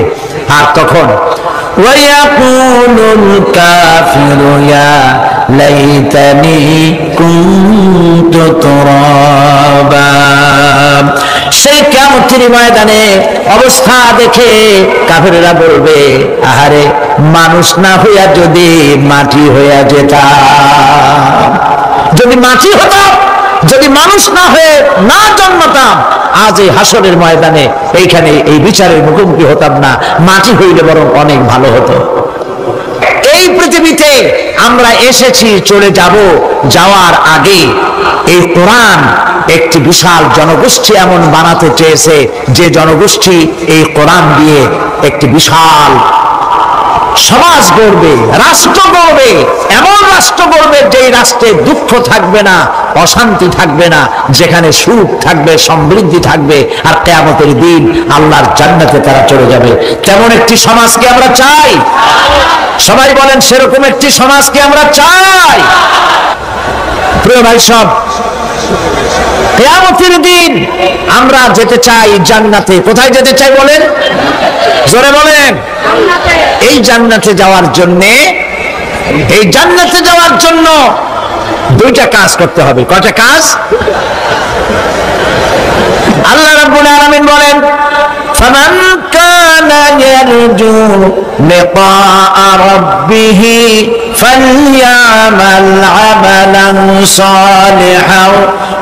আর তখন ويقول الكافر يا ليتني كنت ترابا। সেই কিয়ামতের ময়দানে অবস্থা দেখে কাফেররা বলবে, আহারে মানুষ না হইয়া যদি মাটি হইয়া যেতাম, যদি মাটি হতাম, যদি মানুষ না হয়ে না জন্মতাম, আজ এই হাসরের ময়দানে এইখানে এই বিচারের মুখোমুখি হতাম না, মাটি হইলে বরং অনেক ভালো হতো। এই পৃথিবীতে আমরা এসেছি, চলে যাব, যাওয়ার আগে এই কোরআন একটি বিশাল জনগোষ্ঠী এমন বানাতে চেয়েছে যে জনগোষ্ঠী এই কোরআন দিয়ে একটি বিশাল সমাজ গড়বে, রাষ্ট্র গড়বে, এমন রাষ্ট্র গড়বে যে রাষ্ট্রে দুঃখ থাকবে না, অশান্তি থাকবে না, যেখানে সুখ থাকবে, সমৃদ্ধি থাকবে, আর কিয়ামতের দিন আল্লাহর জান্নাতে তারা চলে যাবে। তেমন একটি সমাজকে আমরা চাই। সবাই বলেন, সেরকম একটি সমাজকে আমরা চাই। প্রিয় ভাই সব, কিয়ামতের দিন আমরা যেতে চাই জান্নাতে। কোথায় যেতে চাই বলেন? জোরে বলেন। এই জান্নাতে যাওয়ার জন্য, এই জান্নাতে যাওয়ার জন্য দুইটা কাজ করতে হবে। কয়টা কাজ? আল্লাহ রাব্বুল আলামিন বলেন, ফামান কানা ইয়ারজু লিকাআ রাব্বিহি ফালইয়ামাল আমালান সালিহান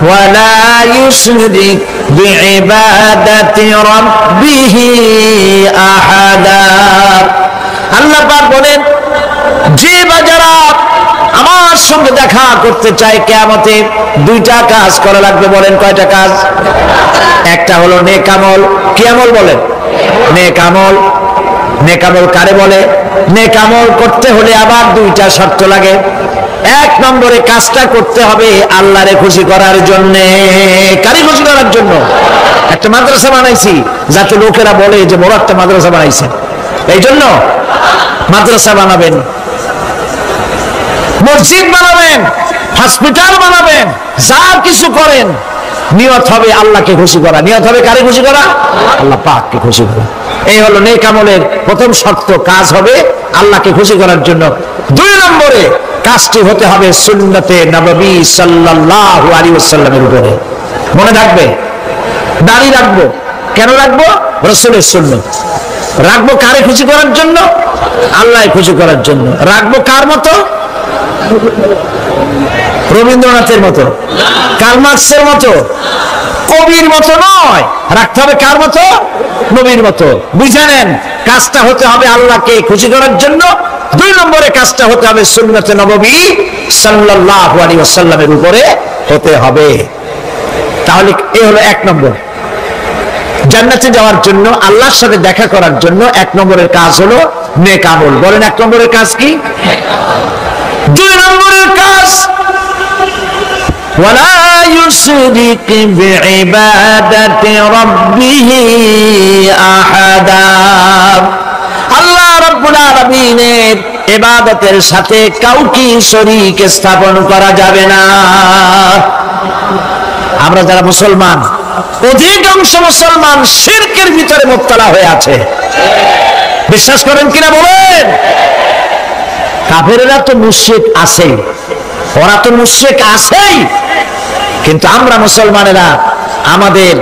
ওয়া লা ইউশরিক বিইবাদাতি রাব্বিহি আহাদা। আল্লাহ পাক বলেন, যে বাজারা আমার সঙ্গে দেখা করতে চায় কিয়ামতে, দুইটা কাজ করা লাগবে। বলেন কয়টা কাজ? একটা হলো নেক আমল। কি আমল বলেন? নেক আমল। নেক আমল কারে বলে? নেক আমল করতে হলে আবার দুইটা শর্ত লাগে। এক নম্বরে কাজটা করতে হবে আল্লাহরে খুশি করার জন্য। কারে খুশি করার জন্য? একটা মাদ্রাসা বানাইছি যাতে লোকেরা বলে যে বড় একটা মাদ্রাসা বানাইছে, এই জন্য মাদ্রাসা বানাবেন, মসজিদ বানাবেন, হসপিটাল বানাবেন, যা কিছু করেন নিয়ত হবে আল্লাহকে খুশি করা। নিয়ত হবে কারে খুশি করা? আল্লাহ পাককে খুশি করা। এই হলো নেক আমলের প্রথম শর্ত, কাজ হবে আল্লাহকে খুশি করার জন্য। দুই নম্বরে কাজটি হতে হবে সুন্নতে নববী সাল্লাল্লাহু আলাইহি ওয়াসাল্লামের উপরে। মনে রাখবে, দাড়ি রাখবো কেন রাখবো? রাসূলের সুন্নাত। রাখবো কারে খুশি করার জন্য? আল্লাহকে খুশি করার জন্য। রাখবো কার মতো? রবীন্দ্রনাথের মতো, কার্ল মার্কসের মতো, কবির মতো নয়। রাখতে হবে কার মতো? নবীর মতো। বুঝে নেন, কাজটা হতে হবে আল্লাহকে খুশি করার জন্য। দুই নম্বরে কাজটা হতে হবে সুন্নতে নববী সাল্লাল্লাহু আলাইহি ওয়াসাল্লামের উপরে হতে হবে। তাহলে এই হলো এক নম্বর। জান্নাতে যাওয়ার জন্য, আল্লাহর সাথে দেখা করার জন্য এক নম্বরের কাজ হলো নেক আমল। বলেন এক নম্বরের কাজ কি? দুই নম্বরের কাজ ওয়ালা ইউশরিক বিইবাদাতি রাব্বিহি আহাদা। আল্লাহ রাব্বুল আলামিনের ইবাদতের সাথে কাউকে শরীক স্থাপন করা যাবে না। আমরা যারা মুসলমান, অধিকাংশ মুসলমান শিরকের ভিতরে মুবতালা হয়ে আছে। বিশ্বাস করেন কিনা বলেন? কাফেররা তো মুশরিক আছে, ওরা তো মুশরিক আছেই, কিন্তু আমরা মুসলমানেরা আমাদের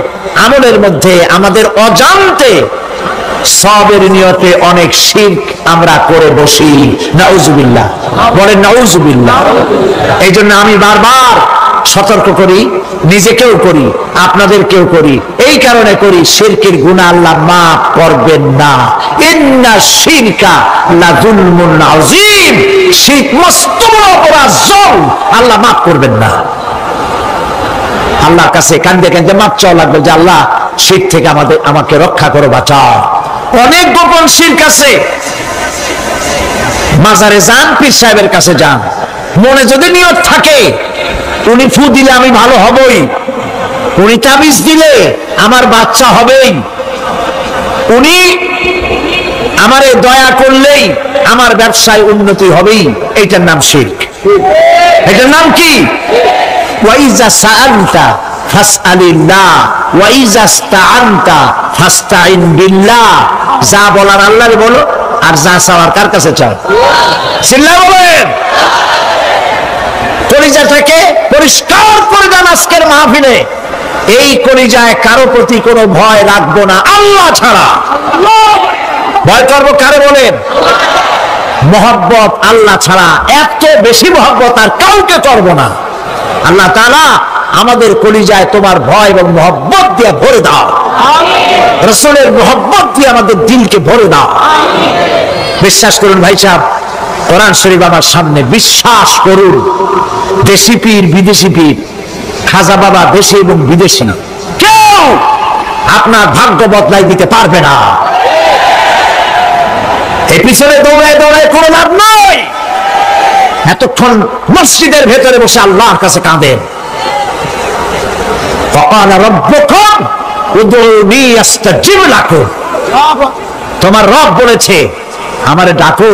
আমলের মধ্যে, আমাদের অজান্তে সবের নিয়তে অনেক শিরক আমরা করে বসি। নাউজুবিল্লাহ। বলেন নাউজুবিল্লাহ। এই জন্য আমি বারবার সতর্ক করি, নিজেকেও করি, আপনাদেরকেও করি। এই কারণে করি, শিরকের গুনাহ আল্লাহ মাফ করবেন না। ইন্না শিরকা লাযুলমুন আযীম। শিরক মস্ত বড় অপরাধ, জুলম, আল্লাহ মাফ করবেন না। আল্লাহর কাছে কান্দে কান্দে মাপ চাওয়া লাগবে যে আল্লাহ শিরক থেকে আমাকে রক্ষা করো, বাঁচাও। অনেক গোপন শিরক আছে। মাজারে যান, পীর সাহেবের কাছে যান, মনে যদি নিয়ত থাকে উনি ফু দিলে আমি ভালো হবই, উনি তাবিজ দিলে আমার বাচ্চা হবেই, উনি আমারে দয়া করলেই আমার ব্যবসায় উন্নতি হবেই, এইটার নাম শিরক। এটার নাম কি? ওয়াইজা সাআলতা ফাসআলিল্লাহ ওয়াইজা ইসতাআনতা ফাসতাইন বিল্লাহ। যা বলার আল্লাহরে বলো, আর যা চাওয়ার কার কাছে চাও? চিল্লায় বলেন। কলিজাটাকে পরিষ্কার করে দেন আজকের মাহফিলে। এই কলিজায় কারো প্রতি কোনো ভয় রাখবো না আল্লাহ ছাড়া। ভয় করবো কারে বলেন? মহব্বত আল্লাহ ছাড়া, এত বেশি মহব্বত আর কাউকে করবো না। আল্লাহ তাআলা আমাদের কলিজায় তোমার ভয় এবং মহব্বত দিয়ে ভরে দাও। রাসূলের মহব্বত দিয়ে আমাদের দিলকে ভরে দাও। বিশ্বাস করুন ভাই সাহেব, কোরআন শরীফ আমার সামনে, বিশ্বাস করুন, দেশি পীর বিদেশি পীর, খাজা বাবা দেশি এবং বিদেশি, কেউ আপনার ভাগ্য বদলাই দিতে পারবে না। এই পিছনে দৌড়ায় দৌড়ায় কোনো লাভ নয়। এতক্ষণ মসজিদের ভেতরে বসে আল্লাহর কাছে কাঁদেন। তোমার রব বলেছে আমারে ডাকো,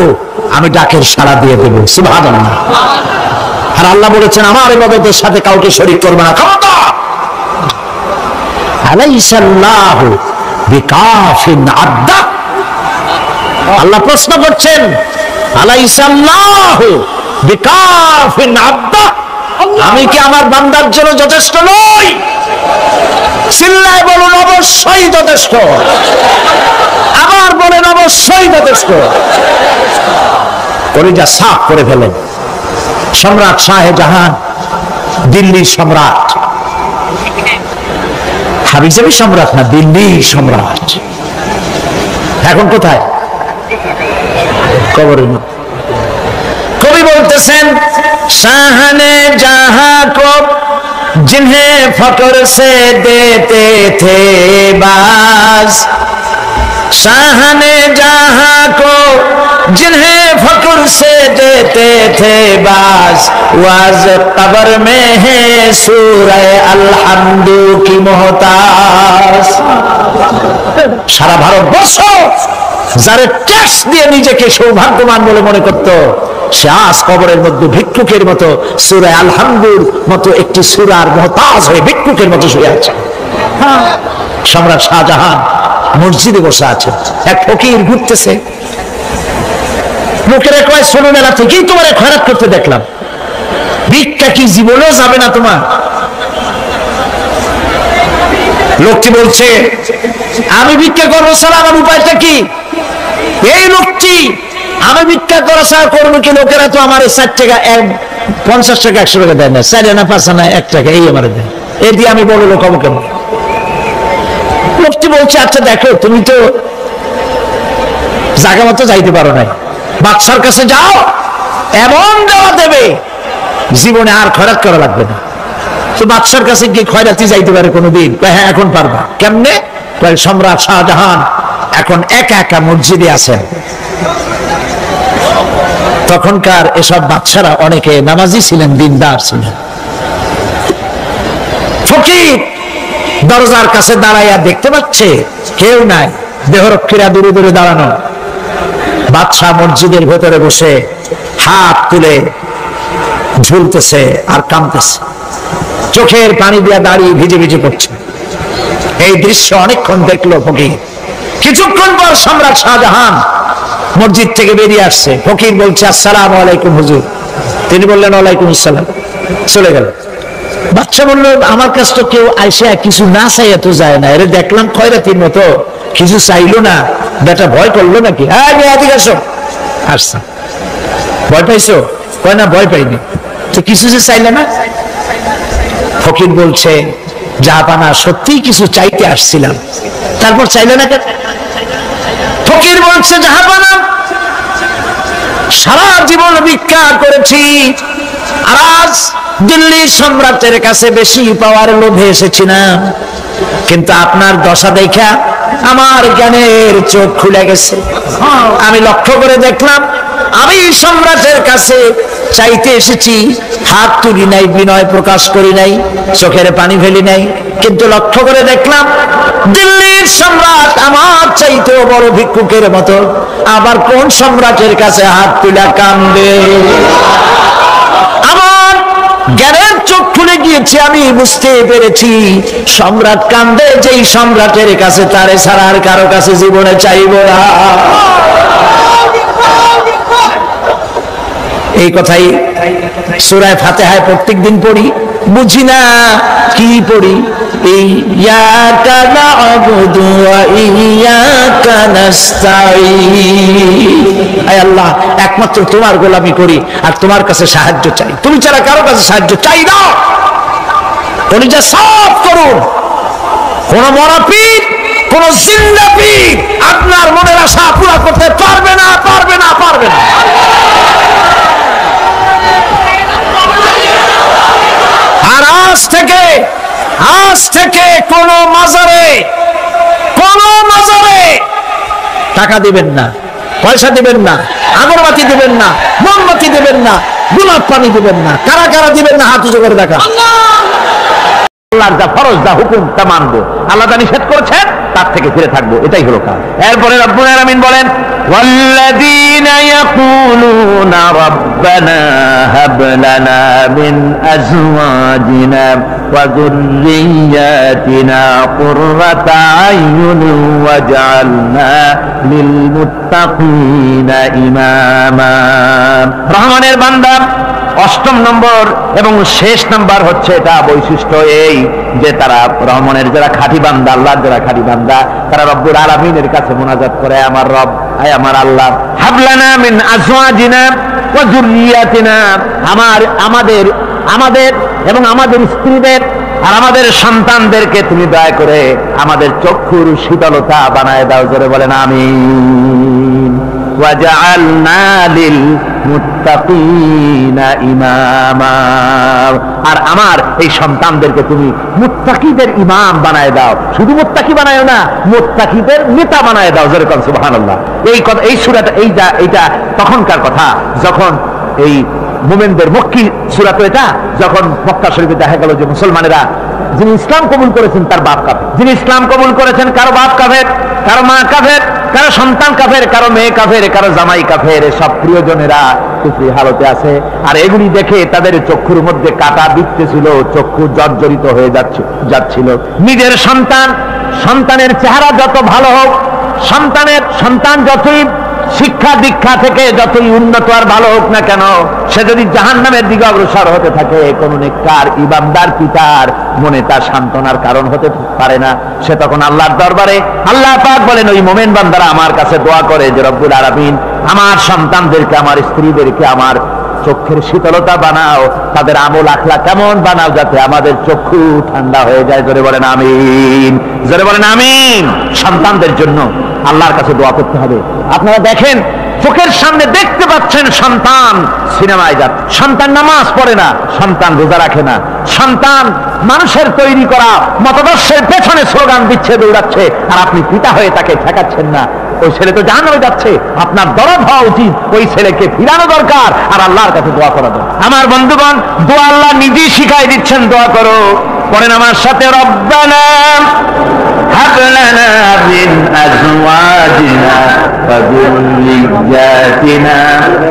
আমি ডাকের সাড়া দিয়ে দেবো। সুবহানাল্লাহ। আর আল্লাহ বলেছেন আমার ইবাদতের সাথে কাউকে শরীক করবে না। খবরদার। আলাইসাল্লাহু বিকাফিন আবদা। আল্লাহ প্রশ্ন করছেন, আলাইসাল্লাহু বিকাফিন আবদা, আমি কি আমার বান্দার জন্য যথেষ্ট নই? চিল্লায় বলুন অবশ্যই যথেষ্ট। আবার বলেন অবশ্যই যথেষ্ট। কলিজা সাফ করে ফেলেন। সম্রাট শাহজাহান, দিল্লির সম্রাট, হাবিজাবি সম্রাট না, দিল্লির সম্রাট। এখন কোথায়? কবরের মধ্যে। কবি বলতেছেন, শাহনে জাহাं को जिन्हें फक्र से देते थे बाज, शाहने जहां को जिन्हें फक्र से देते थे बाज, वाज कब्र में है सूरह अलहम्दु की मोहताज। সারা ভারতবর্ষ যারা ট্যাক্স দিয়ে নিজেকে সৌভাগ্যবান বলে মনে করত, সে আজ কবরের মধ্যে ভিক্ষুকের মতো সূরা আলহামদুর মতো একটি সূরার মুহতাজ হয়ে ভিক্ষুকের মতো শুয়ে আছে। সম্রাট শাহজাহান মসজিদে বসে আছে, এক ফকির ঘুরতেছে। লোকেরা কয় ছোটবেলা থেকেই তোমার খয়রাত করতে দেখলাম, ভিক্ষা কি জীবনেও যাবে না তোমার? লোকটি বলছে আমি ভিক্ষা করবো ছাড়া আমার উপায়টা কি? এই লোকটি আমি ভিক্ষা করা ছাড়া করবো কি? লোকেরা তো আমার 60 টাকা 50 টাকা 100 টাকা দেয় না, 4 আনা 5 আনা 1 টাকা এই আমার দেয়, এই দিয়ে আমি বড় লোক হবো কেন? লোকটি বলছে আচ্ছা দেখো, তুমি তো জায়গা মতো যাইতে পারো না, বাদশার কাছে যাও, এমন দেওয়া দেবে জীবনে আর খয়রাত করা লাগবে না। তো বাদশার কাছে কি খয়রাতি যাইতে পারে কোনোদিন? হ্যাঁ এখন পারবা। কেমনে? সম্রাট শাহজাহান এখন একা একা মসজিদে আছেন। তখনকার এসব বাদশারা অনেকে নামাজি ছিলেন, দিনদার ছিলেন। ফকির দরজার কাছে দাঁড়াইয়া দেখতে পাচ্ছে কেউ নাই, দেহরক্ষীরা দূরে দূরে দাঁড়ানো। বাদশাহ মসজিদের ভেতরে বসে হাত তুলে ঝুলতেছে আর কাঁদতেছে, চোখের পানি দিয়া দাঁড়িয়ে ভিজে ভিজে পড়ছে। এই দৃশ্য অনেকক্ষণ দেখলো ফকির। কিছুক্ষণ পর সম্রাট শাহজাহান মসজিদ থেকে বেরিয়ে আসছে। ফকির বলছে আসসালামু আলাইকুম হুজুর। তিনি বললেন ওয়ালাইকুম আসসালাম, চলে গেল। বাচ্চা বলল আমার কাছে তো কেউ আইসা কিছু না চাইয়া তো যায় না, এর দেখলাম খয়রাতির মতো কিছু চাইলো না, বেটা ভয় করলো নাকি? হ্যাঁ এদিকে আসো। আসছে। ভয় পাইছো? কয় না ভয় পাইনি। তো কিছু যে চাইলে না? ফকির বলছে জাহাপানা সত্যিই কিছু চাইতে আসছিলাম, তারপর চাইলে না কেন? ফকির বলছে জাহাপানা সারা জীবন ভিক্ষা করেছি, আর আজ দিল্লির সম্রাটের কাছে বেশি পাওয়ার লোভে এসেছি না, কিন্তু আপনার দশা দেখা আমার জ্ঞানের চোখ খুলে গেছে। আমি লক্ষ্য করে দেখলাম আমি সম্রাটের কাছে চাইতে এসেছি, হাত তুলি নাই, বিনয় প্রকাশ করি নাই, চোখের পানি ফেলি নাই, কিন্তু লক্ষ্য করে দেখলাম দিল্লির সম্রাট আমার চাইতেও বড় ভিক্ষুকের মতো। আবার কোন সম্রাটের কাছে হাত তুলে কান্দে? আমার জ্ঞানের চোখ খুলে গিয়েছে, আমি বুঝতে পেরেছি সম্রাট কান্দে যেই সম্রাটের কাছে, তারে ছাড়া আর কারো কাছে জীবনে চাইব না। এই কথাই সূরা ফাতিহায় প্রত্যেকদিন পড়ি, বুঝি না কি পড়ি। ইয়াকা না'বুদু ওয়া ইয়াকা নাস্তাঈন। আয় আল্লাহ, একমাত্র তোমার গোলামি করি আর তোমার কাছে সাহায্য চাই, তুমি ছাড়া কারো কাছে সাহায্য চাই না। কলিজা সাফ করুন। কোন মরা পীর, কোন জিন্দা পীর আপনার মনের আশা পুরা করতে পারবে না, পারবে না, পারবে না। আর আজ থেকে কোন মাজারে টাকা দিবেন না, পয়সা দিবেন না, আগরবাতি দিবেন না, মোমবাতি দিবেন না, গোলাপ পানি দিবেন না। কারা কারা দিবেন না হাত উঁচু করে দেখা। আল্লাহর যা ফরজ, যা হুকুম তা মানবো, আল্লাহ যা নিষেধ করেছেন তার থেকে ফিরে থাকবো, এটাই হলো কাজ। এরপরে রব্বুল আলামিন বলেন, ওয়াল্লাযীনা ইয়াকুলুনা রাব্বানা হাব লানা মিন আজওয়াজিনা ওয়া যুররিয়্যাতিনা কুররাতা আয়ুনিন ওয়াজআলনা লিল মুত্তাকিনা ইমামা। রহমানের বান্দা অষ্টম নম্বর এবং শেষ নাম্বার হচ্ছে এটা বৈশিষ্ট্য এই যে তারা রহমানের যারা খাঁটি বান্দা, আল্লাহর যারা খাঁটি বান্দা, তারা রব্বুল আলামিনের কাছে মুনাজাত করে, আমার রব, আয় আমার আল্লাহ, হাবলানা মিন আজওয়াজিনা ওয়া যুররিয়াতিনা, আমাদের এবং আমাদের স্ত্রীদের আর আমাদের সন্তানদেরকে তুমি দয়া করে আমাদের চক্ষুর শীতলতা বানায় দাও। জোরে বলেন আমিন। ওয়াজআলনা লিল মুত্তাকিনা ইমামা, আর আমার এই সন্তানদেরকে তুমি মুত্তাকিদের ইমাম বানায় দাও। শুধু মুত্তাকি বানায়ও না, মুত্তাকিদের নেতা বানায় দাও। জোরে বলেন সুবহানাল্লাহ। এই সূরাটা এইটা তখনকার কথা যখন এই মুমিনদের মক্কি সূরা তো এটা, যখন মক্কা শরীফে দেখা গেল যে মুসলমানেরা যিনি ইসলাম কবুল করেছেন তার বাপ কাফের, যিনি ইসলাম কবুল করেছেন কারো বাপ কাফের, কারো মা কাফের, কারো সন্তান কাফের, কারো মেয়ে কাফের, কারো জামাই কাফের, সব প্রিয়জনেরা কুফরি হালতে আছে। আর এগুলি দেখে তাদের চক্ষুর মধ্যে কাঁটা বিঁধতেছিল, চক্ষু জর্জরিত হয়ে যাচ্ছিল। নিজের সন্তানের চেহারা যত ভালো হোক, সন্তান যতই শিক্ষা দীক্ষা থেকে যতই উন্নত আর ভালো হোক না কেন, সে যদি জাহান্নামের দিকে অগ্রসর হতে থাকে, কোন নেককার ইমানদার পিতার মনে তার সান্ত্বনার কারণ হতে পারে না। সে তখন আল্লাহর দরবারে, আল্লাহ পাক বলেন ওই মুমিন বান্দারা আমার কাছে দোয়া করে যে রব্বুল আলামিন আমার সন্তানদেরকে, আমার স্ত্রীদেরকে আমার চক্ষের শীতলতা বানাও, তাদের আমল আখলা কেমন বানাও যাতে আমাদের চক্ষু ঠান্ডা হয়ে যায়। জোরে বলেন আমিন, জোরে বলেন আমিন। সন্তানদের জন্য আল্লাহর কাছে দোয়া করতে হবে। আপনারা দেখেন, চোখের সামনে দেখতে পাচ্ছেন সন্তান সিনেমায় যাচ্ছে, সন্তান নামাজ পড়ে না, সন্তান রোজা রাখে না, সন্তান মানুষের তৈরি করা মতাদর্শের পেছনে স্লোগান দিচ্ছে, দৌড়াচ্ছে, আর আপনি পিতা হয়ে তাকে ঠেকাচ্ছেন না। ওই ছেলে তো জাহান্নামে যাচ্ছে, আপনার দরদ হওয়া উচিত, ওই ছেলেকে ফিরানো দরকার আর আল্লাহর কাছে দোয়া করা দরকার। আমার বন্ধুগণ, দোয়া আল্লাহ নিজেই শিখাই দিচ্ছেন, দোয়া করো। পড়েন আমার সাথে, রব্বানা হাব লানা মিন আজওয়াজিনা ওয়া যুররিয়্যাতিনা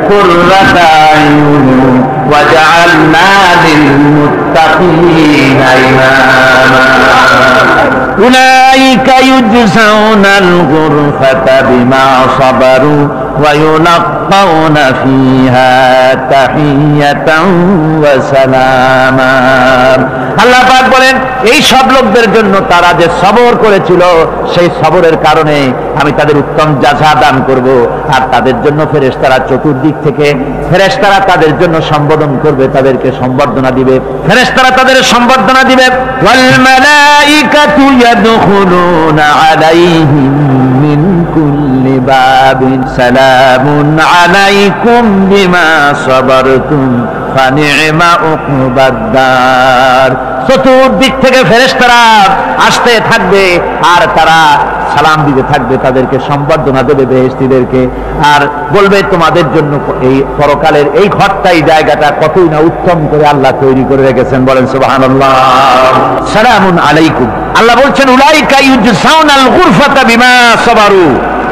কুররাতা আয়ুনিন ওয়াজআলনা লিল মুত্তাকিনা ইমামা। উলাইকা ইউজজাউনাল গুরফাতা বিমা সাবারু ওয়া ইউলাক্কাউনা ফিহা তাহিয়াতান ওয়া সালামা। আল্লাহ পাক বলেন এই সব লোকদের জন্য তারা যে সবর করেছিল, সেই সবরের কারণে আমি তাদের উত্তম জাযা দান করব। আর তাদের জন্য ফেরেশতারা চতুর্দিক থেকে ফেরেশতারা তাদের জন্য সম্বোধন করবে, তাদেরকে সম্বর্ধনা দিবে, ফেরেশতারা তাদের সম্বর্ধনা দিবে। ওয়াল মালাইকাতু ইয়াদখুলুনা আলাইহিম মিন কুল্লি বাবিন সালামুন আলাইকুম বিমা সাবারতুম ফানি'মা উকবাদ-দার। চতুর্দিক থেকে ফেরেশতারা আসতে থাকবে আর তারা সালাম দিতে থাকবে, তাদেরকে সম্বর্ধনা দেবে বেহেশতীদেরকে, আর বলবে তোমাদের জন্য এই পরকালের এই ঘরটা, এই জায়গাটা কতই না উত্তম করে আল্লাহ তৈরি করে রেখেছেন। বলেন সুবহানাল্লাহ। সালামুন আলাইকুম। আল্লাহ বলছেন উলাইকা ইউজজাউনাল গুরফাতা বিমা সাবারু,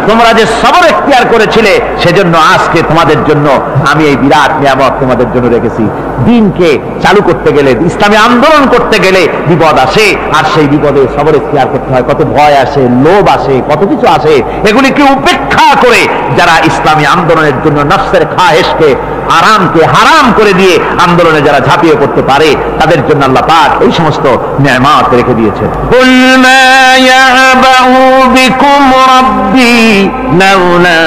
তোমরা যে সবর এখতিয়ার করেছিলে সেজন্য আজকে তোমাদের জন্য আমি এই বিরাট নিয়ামত তোমাদের জন্য রেখেছি। দিনকে চালু করতে গেলে, ইসলামী আন্দোলন করতে গেলে বিপদ আসে, আর সেই বিপদে সবর এখতিয়ার করতে হয়। কত ভয় আসে, লোভ আসে, কত কিছু আসে। এগুলিকে উপেক্ষা করে যারা ইসলামী আন্দোলনের জন্য নফসের খাহেশকে আরামকে হারাম করে দিয়ে আন্দোলনে যারা ঝাঁপিয়ে পড়তে পারে তাদের জন্য আল্লাহ পাক এই সমস্ত নেয়ামত রেখে দিয়েছেন। কুল মা ইয়াবাউ বিকুম রাব্বি লাউলা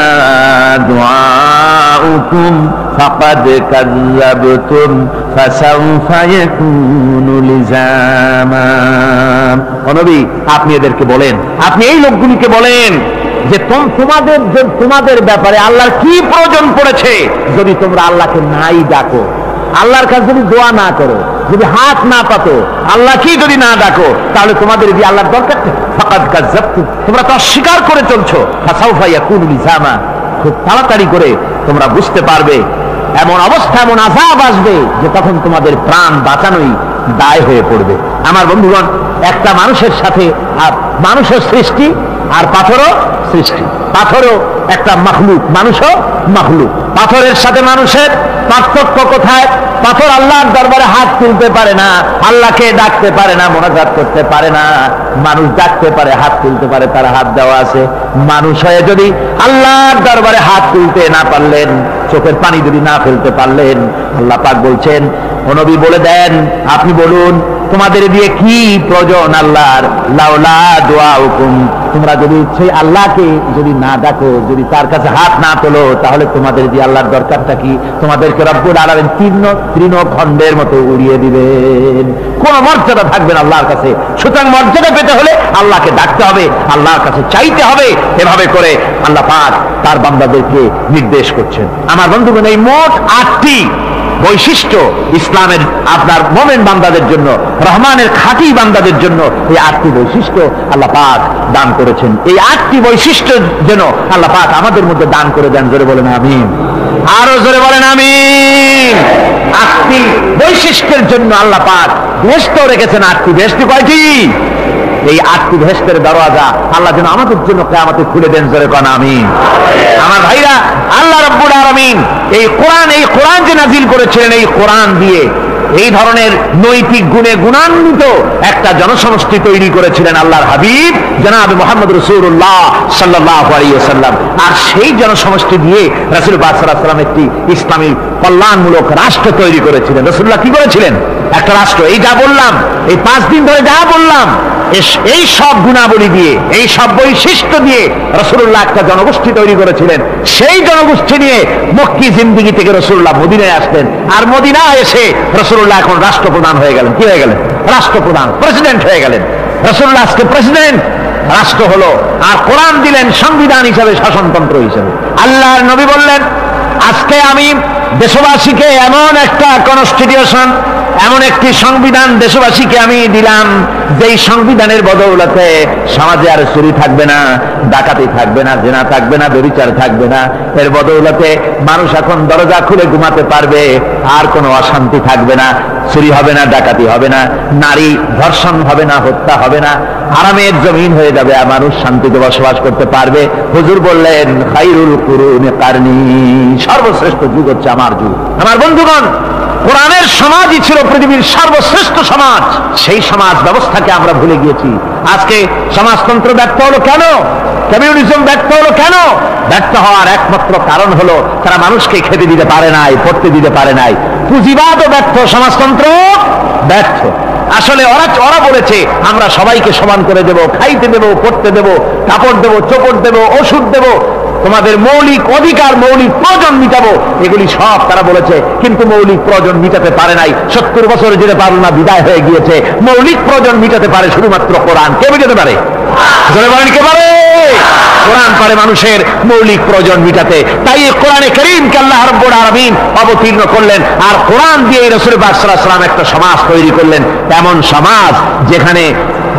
দুআউকুম ফাকাদ কাযযাবতুম ফাসাউফা ইয়াকুনু লিজামা। ও নবী, আপনি এদেরকে বলেন, আপনি এই লোকগুলিকে বলেন যে তোমাদের ব্যাপারে আল্লাহর কি প্রয়োজন পড়েছে যদি তোমরা আল্লাহকে নাই ডাকো, আল্লাহর কাছে যদি দোয়া না করো, যদি হাত না পাতো, আল্লাহ কি যদি না ডাকো, তাহলে তোমাদের কি আল্লাহর দরকার নেই? ফাকাদ কাযযাবতুম, তোমরা তো অস্বীকার করে চলছো। ফাসাউফা ইয়াকুনু লিজামা, খুব তাড়াতাড়ি করে তোমরা বুঝতে পারবে, এমন অবস্থা, এমন আযাব আসবে যে তখন তোমাদের প্রাণ বাঁচানোই দায় হয়ে পড়বে। আমার বন্ধুগণ, একটা মানুষের সাথে আর মানুষের সৃষ্টি আর পাথরও সৃষ্টি, পাথরও একটা মাখলুক, মানুষও মাখলুক। পাথরের সাথে মানুষের পার্থক্য কোথায়? পাথর আল্লাহর দরবারে হাত তুলতে পারে না, আল্লাহকে ডাকতে পারে না, মোনাজাত করতে পারে না। মানুষ ডাকতে পারে, হাত তুলতে পারে, তার হাত দেওয়া আছে। মানুষ হয়ে যদি আল্লাহর দরবারে হাত তুলতে না পারলেন, চোখের পানি যদি না ফেলতে পারলেন, আল্লাহ পাক বলছেন, ও নবী বলে দেন, আপনি বলুন তোমাদের দিয়ে কি প্রয়োজন আল্লাহর? লাউলা দুআউকুম, তোমরা যদি সেই আল্লাহকে যদি না ডাকো, যদি তার কাছে হাত না তোলো, তাহলে তোমাদের দিয়ে আল্লাহর দরকারটা কি? তোমাদেরকে রব্বুল আলামিন তৃণখণ্ডের মতো উড়িয়ে দিবেন, কোন মর্যাদা থাকবে না আল্লাহর কাছে। সুতরাং মর্যাদা পেতে হলে আল্লাহকে ডাকতে হবে, আল্লাহর কাছে চাইতে হবে। এভাবে করে আল্লাহ পাক তার বান্দাদেরকে নির্দেশ করছেন। আমার বন্ধুগণ, এই মোট 8টি বৈশিষ্ট্য ইসলামের আপনার মোমেন বান্দাদের জন্য, রহমানের খাঁটি বান্দাদের জন্য এই 8টি বৈশিষ্ট্য আল্লাহ পাক দান করেছেন। এই 8টি বৈশিষ্ট্য যেন আল্লাহ পাক আমাদের মধ্যে দান করে দেন। জোরে বলেন আমিন, আরো জোরে বলেন আমিন। 8টি বৈশিষ্ট্যের জন্য আল্লাহ পাক বেহেশত রেখেছেন। 8টি বেহেশত কয়টি? এই 8টি বেহেশতের দরওয়াজা আল্লাহ যেন আমাদের জন্য কিয়ামতে খুলে দেন। জোরে কোন আমিন। আমার ভাইরা, আল্লাহ রাব্বুল আলামিন এই কোরআন যে নাজিল করেছিলেন, এই কোরআন দিয়ে এই ধরনের নৈতিক গুণে গুণান্বিত একটা জনসমষ্টি তৈরি করেছিলেন আল্লাহর হাবিব জনাব মুহাম্মদ রাসূলুল্লাহ সাল্লাল্লাহু আলাইহি ওয়াসাল্লাম। আর সেই জনসমষ্টি দিয়ে রাসূল পাক সাল্লাল্লাহু আলাইহি ওয়াসাল্লাম একটি ইসলামী কল্যাণমূলক রাষ্ট্র তৈরি করেছিলেন। রাসূলুল্লাহ কি করেছিলেন? একটা রাষ্ট্র, এই যা বললাম, এই 5 দিন ধরে যা বললাম, এই সব গুণাবলী দিয়ে, এই সব বৈশিষ্ট্য দিয়ে রাসূলুল্লাহ একটা জনগোষ্ঠী তৈরি করেছিলেন। সেই জনগোষ্ঠী নিয়ে মক্কি জিন্দেগি থেকে রাসূলুল্লাহ মদিনায় আসলেন। আর মদিনায় এসে রাসূলুল্লাহ এখন রাষ্ট্রপ্রধান হয়ে গেলেন। কি হয়ে গেলেন? রাষ্ট্রপ্রধান, প্রেসিডেন্ট হয়ে গেলেন। রাসূলুল্লাহ আজকে প্রেসিডেন্ট, রাষ্ট্র হলো। আর কোরআন দিলেন সংবিধান হিসাবে, শাসনতন্ত্র হিসাবে। আল্লাহর নবী বললেন, আজকে আমি দেশবাসীকে এমন একটা কনস্টিটিউশন, এমন একটি সংবিধান দেশবাসীকে আমি দিলাম, যেই সংবিধানের বদৌলতে সমাজে আর চুরি থাকবে না, ডাকাতি থাকবে না, জেনা থাকবে না, ব্যভিচার থাকবে না। এর বদৌলতে মানুষ এখন দরজা খুলে ঘুমাতে পারবে, আর কোনো অশান্তি থাকবে না, চুরি হবে না, ডাকাতি হবে না, নারী ধর্ষণ হবে না, হত্যা হবে না, আরামের জমিন হয়ে যাবে, আর মানুষ শান্তিতে বসবাস করতে পারবে। হুজুর বললেন, খায়রুল কুরুনি কারনি, সর্বশ্রেষ্ঠ যুগ হচ্ছে আমার যুগ। আমার বন্ধুগণ, কোরআনের সমাজই ছিল পৃথিবীর সর্বশ্রেষ্ঠ সমাজ। সেই সমাজ ব্যবস্থাকে আমরা ভুলে গিয়েছি। আজকে সমাজতন্ত্র ব্যর্থ হলো কেন? কমিউনিজম ব্যর্থ হলো কেন? ব্যর্থ হওয়ার একমাত্র কারণ হলো তারা মানুষকে খেতে দিতে পারে নাই, পড়তে দিতে পারে নাই। পুঁজিবাদও ব্যর্থ, সমাজতন্ত্র ব্যর্থ। আসলে ওরা বলেছে আমরা সবাইকে সমান করে দেব, খাইতে দেব, পড়তে দেব, কাপড় দেব, চোপড় দেব, ওষুধ দেব, তোমাদের মৌলিক অধিকার, মৌলিক প্রয়োজন মিটাবো, এগুলি সব তারা বলেছে। কিন্তু মৌলিক প্রয়োজন মিটাতে পারে নাই। 70 বছর যেতে পারল না, বিদায় হয়ে গিয়েছে। মৌলিক প্রয়োজন মিটাতে পারে শুধুমাত্র কোরআন। কে মিটাতে পারে? জোরে বলেন, কে পারে? কোরআন পারে মানুষের মৌলিক প্রয়োজন মিটাতে। তাই এই কোরআনে কারীমকে আল্লাহ রাব্বুল আলামিন অবতীর্ণ করলেন। আর কোরআন দিয়ে রাসূল পাক সাল্লাল্লাহু আলাইহি ওয়াসাল্লাম একটা সমাজ তৈরি করলেন, এমন সমাজ যেখানে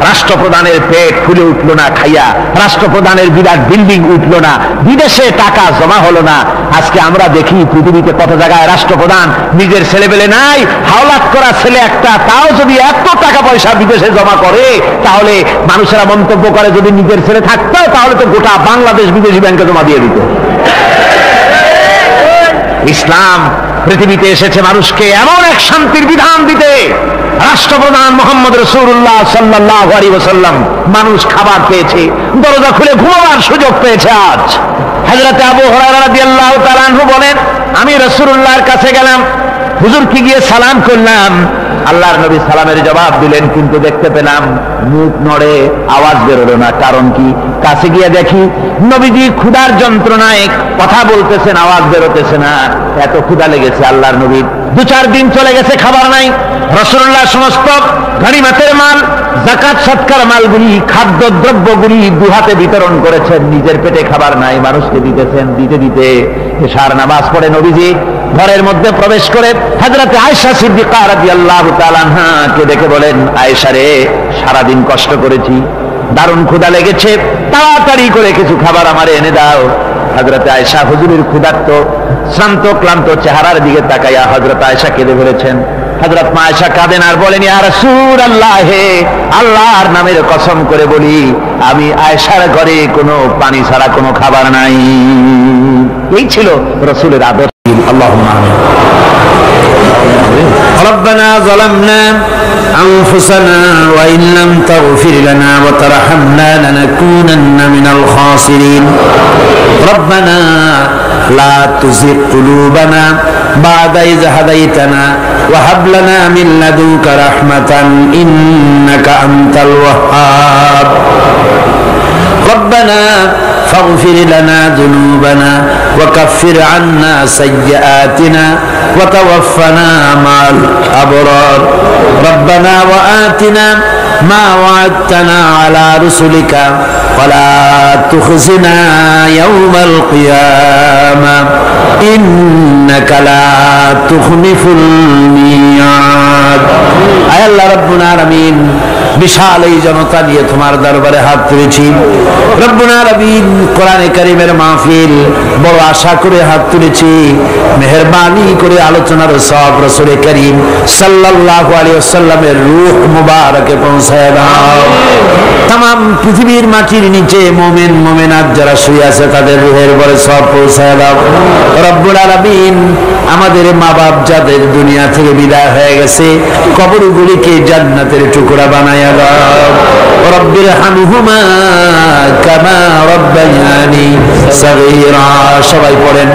রাষ্ট্রপ্রধানের পেট ফুলে উঠল না খাইয়া, রাষ্ট্রপ্রধানের বিরাট বিল্ডিং উঠল না, বিদেশে টাকা জমা হলো না। আজকে আমরা দেখি পৃথিবীতে কত জায়গায় রাষ্ট্রপ্রধান নিজের ছেলেবেলে নাই, হাওলাত করা ছেলে একটা, তাও যদি এত টাকা পয়সা বিদেশে জমা করে, তাহলে মানুষেরা মন্তব্য করে যদি নিজের ছেলে থাকতো তাহলে তো গোটা বাংলাদেশ বিদেশি ব্যাংকে জমা দিয়ে দিত। ইসলাম পৃথিবীতে এসেছে মানুষকে এমন এক শান্তির বিধান দিতে। রাষ্ট্রপ্রধান মুহাম্মদ রাসূলুল্লাহ সাল্লাল্লাহু আলাইহি ওয়াসাল্লাম মানুষ খাবার পেয়েছে, দরজা খুলে ঘুমাবার সুযোগ পেয়েছে। আজ হযরত আবু হুরায়রা রাদিয়াল্লাহু তাআলা আনহু বলেন, আমি রাসূলুল্লাহর কাছে গেলাম, হুজুরকে গিয়ে সালাম করলাম। আল্লাহর নবী সালামের জবাব দিলেন, কিন্তু দেখতে পেলাম মুখ নড়ে, আওয়াজ বেরোলো না। কারণ কি? কাছে গিয়ে দেখি নবীজি ক্ষুধার যন্ত্রণায় কথা বলতেছেন, আওয়াজ বেরোতেছে না। এত ক্ষুধা লেগেছে আল্লাহর নবীর। 2-4 দিন চলে গেছে, খাবার নাই। রাসূলুল্লাহ সমস্ত গনিমতের মাল, যাকাত সদকার মালগুলি, খাদ্য দ্রব্যগুলি দুহাতে বিতরণ করেছেন। নিজের পেটে খাবার নাই, মানুষকে দিতেছেন। দিতে দিতে এশার নামাজ পড়ে নবীজি ঘরের মধ্যে প্রবেশ করে হযরত আয়েশা সিদ্দিকা রাদিয়াল্লাহু তাআলা আনহাকে দেখে বলেন, আয়েশা রে, সারাদিন কষ্ট করেছি, দারুণ ক্ষুধা লেগেছে, তাড়াতাড়ি করে কিছু খাবার আমারে এনে দাও। হযরত আয়েশা হুজুরের ক্ষুধার্ত শ্রান্ত ক্লান্ত চেহারার দিকে তাকাইয়া হযরত আয়েশা কেঁদে ফেলেছেন। হযরত মা আয়েশা কাঁদেন আর বলেন, ইয়া রাসূলুল্লাহ, হে আল্লাহর নামের কসম করে বলি, আমি আয়েশার ঘরে কোনো পানি ছাড়া কোনো খাবার নাই। এই ছিল রাসূলের আদর্শ। আল্লাহুম্মা আমিন। ربنا ظلمنا أنفسنا وإن لم تغفر لنا وترحمنا لنكونن من الخاسرين ربنا لا تزغ قلوبنا بعد إذ هديتنا وهب لنا من لدنك رحمة إنك أنت الوهاب ربنا فاغفر لنا ذنوبنا وكفر عنا سيئاتنا وتوفنا مع الأبرار ربنا وآتنا ما وعدتنا على رسلك ولا تخزنا يوم القيامة إنك لا تخلف الميعاد أي الله ربنا العالمين বিশাল এই জনতা নিয়ে তোমার দরবারে হাত তুলেছি রব্বুল আলামিন। কোরআনে কারীমের মাহফিল বড় আশা করে হাত তুলেছি, মেহেরবানি করে আলোচনার সওয়াব রাসূল করিম সাল্লাল্লাহু আলাইহি ওয়াসাল্লামের রূহ মুবারকে পৌঁছায় দাও। तमाम পৃথিবীর মাটির নিচে মুমিন মুমিনাত যারা শুয়ে আছে তাদের রূহের উপরে সওয়াব পৌঁছায় দাও রব্বুল আলামিন। আমাদের মা বাপ যাদের দুনিয়া থেকে বিদায় হয়ে গেছে, কবরগুলিকে জান্নাতের টুকরা বানায়া দাও। রব্বির হামহুমা কামা রব্বায়ানি সগীরা। সবাই পড়েন,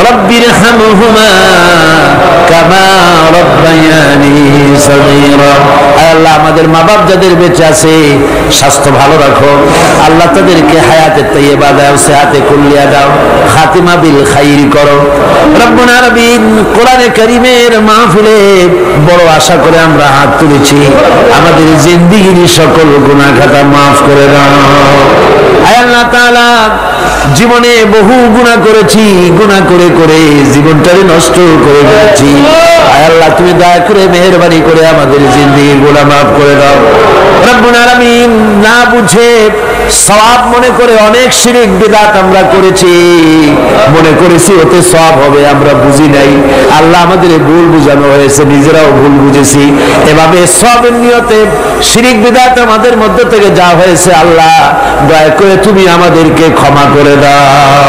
রব্বির হামহুমা কামা রব্বায়ানি সগীরা। আল্লাহ আমাদের মা বাপ যাদের বেঁচে আছে স্বাস্থ্য ভালো রাখো আল্লাহ, তাদেরকে হায়াতে তাইয়্যিবা দাও, সেহাতে কুল্লিয়া দাও, খাতিমা বিল খাইর করো রব্বুল আলামিন। কোরআনে কারীমের মাহফিলে বড় আশা করে আমরা হাত তুলেছি, আমাদের জিন্দেগির সকল গুনাহ খাতা মাফ করে দাও। আয় আল্লাহ তাআলা, জীবনে বহু গুনাহ করেছি, গুনাহ করে করে জীবনটাকে নষ্ট করে ফেলেছি। আয় আল্লাহ, তুমি দয়া করে মেহেরবানি করে আমাদের জিন্দেগির গুনাহ মাফ করে দাও রব্বুল আলামিন। না বুঝে সওয়াব মনে করে অনেক শিরক বিদআত আমরা করেছি, মনে করেছি ওতে সওয়াব হবে, আমরা বুঝি নাই। আল্লাহ আমাদের ভুল বুঝানো হয়েছে, নিজেরাও ভুল বুঝেছি। এভাবে সওয়াবের নিয়তে শিরক বিদআত আমাদের মধ্য থেকে যা হয়েছে আল্লাহ দয়া করে তুমি আমাদেরকে ক্ষমা করে দাও।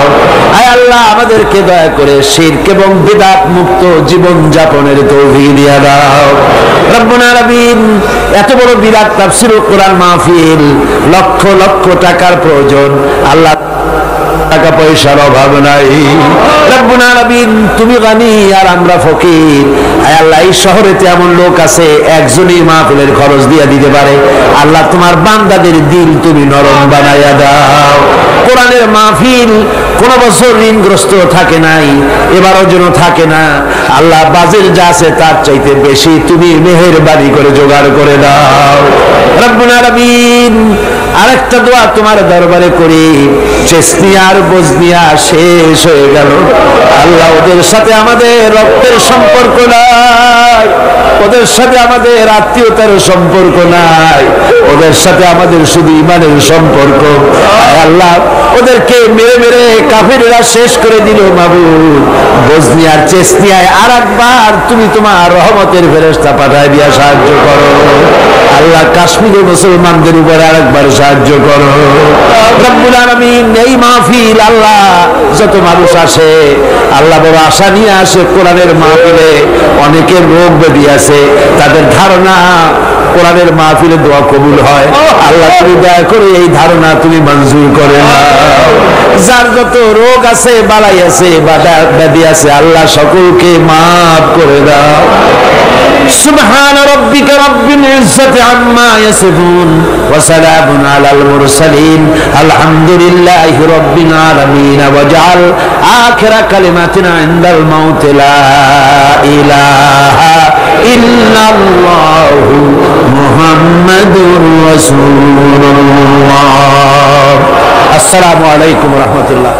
আয় আল্লাহ, আমাদেরকে দয়া করে শিরক এবং বিদআত মুক্ত জীবন যাপনের তৌফিক দিয়ে দাও রব্বুল আলামিন। এত বড় বিরাট তাফসীরুল কোরআন মাহফিল, লক্ষ লক্ষ টাকার প্রয়োজন আল্লাহ, টাকা পয়সার অভাব নাই রব্বুল আলামিন। তুমি গানি আর আমরা ফকির। আয় আল্লাহ, এই শহরেতে এমন লোক আছে একজনই মাহফিলের খরচ দিয়ে দিতে পারে। আল্লাহ, তোমার বান্দাদের দিল তুমি নরম বানাইয়া দাও। কোরআনের মাহফিল কোন বছর ঋণগ্রস্ত থাকে নাই, এবারও যেন থাকে না। আল্লাহ, বাজেট যা আছে তার চাইতে বেশি তুমি মেহেরবানি করে জোগাড় করে দাও রব্বুল আলামিন। আরেকটা দোয়া তোমার দরবারে করি, চেসনিয়ার বজনিয়া শেষ হয়ে গেল আল্লাহ, ওদের সাথে আমাদের রক্তের সম্পর্ক নাই, ওদের সাথে আমাদের আত্মীয়তার সম্পর্ক নাই, ওদের সাথে আমাদের শুধু ইমানের সম্পর্ক। আল্লাহ, ওদেরকে মেরে মেরে কাফেররা শেষ করে দিল মাবুদ। বজনিয়ার চেসনিয়ায় আর একবার তুমি তোমার রহমতের ফেরেশতা পাঠায় দিয়া সাহায্য করো আল্লাহ। কাশ্মীরের মুসলমানদের উপর আরেকবার সাহায্য করো রব্বুল আলামিন। এই মাহফিল আল্লাহ, যত মানুষ আসে আল্লাহ বড় আশা নিয়ে আসে কোরআনের মাহফিলে। অনেকের রোগ ব্যাধি আছে, তাদের ধারণা কোরআনের মাহফিলে দোয়া কবুল হয়। আল্লাহ তুমি দয়া করে এই ধারণা তুমি মঞ্জুর করে নাও। যার যত রোগ আছে, বালাই আছে, ব্যাধি আছে, আল্লাহ সকলকে মাফ করে দাও। সুবহান রাব্বিকা রাব্বিল ইজ্জাতি আম্মা ইয়াসিফুন ওয়া সালামুন আলাল মুরসালিন আলহামদুলিল্লাহি রাব্বিল আলামিন। ওয়াজআল আখিরা কালিমাতিনা ইনদাল মাউত লা ইলাহা ইল্লাল্লাহু মুহাম্মাদুর রাসূলুল্লাহ। আসসালামু আলাইকুম ওয়া রাহমাতুল্লাহ।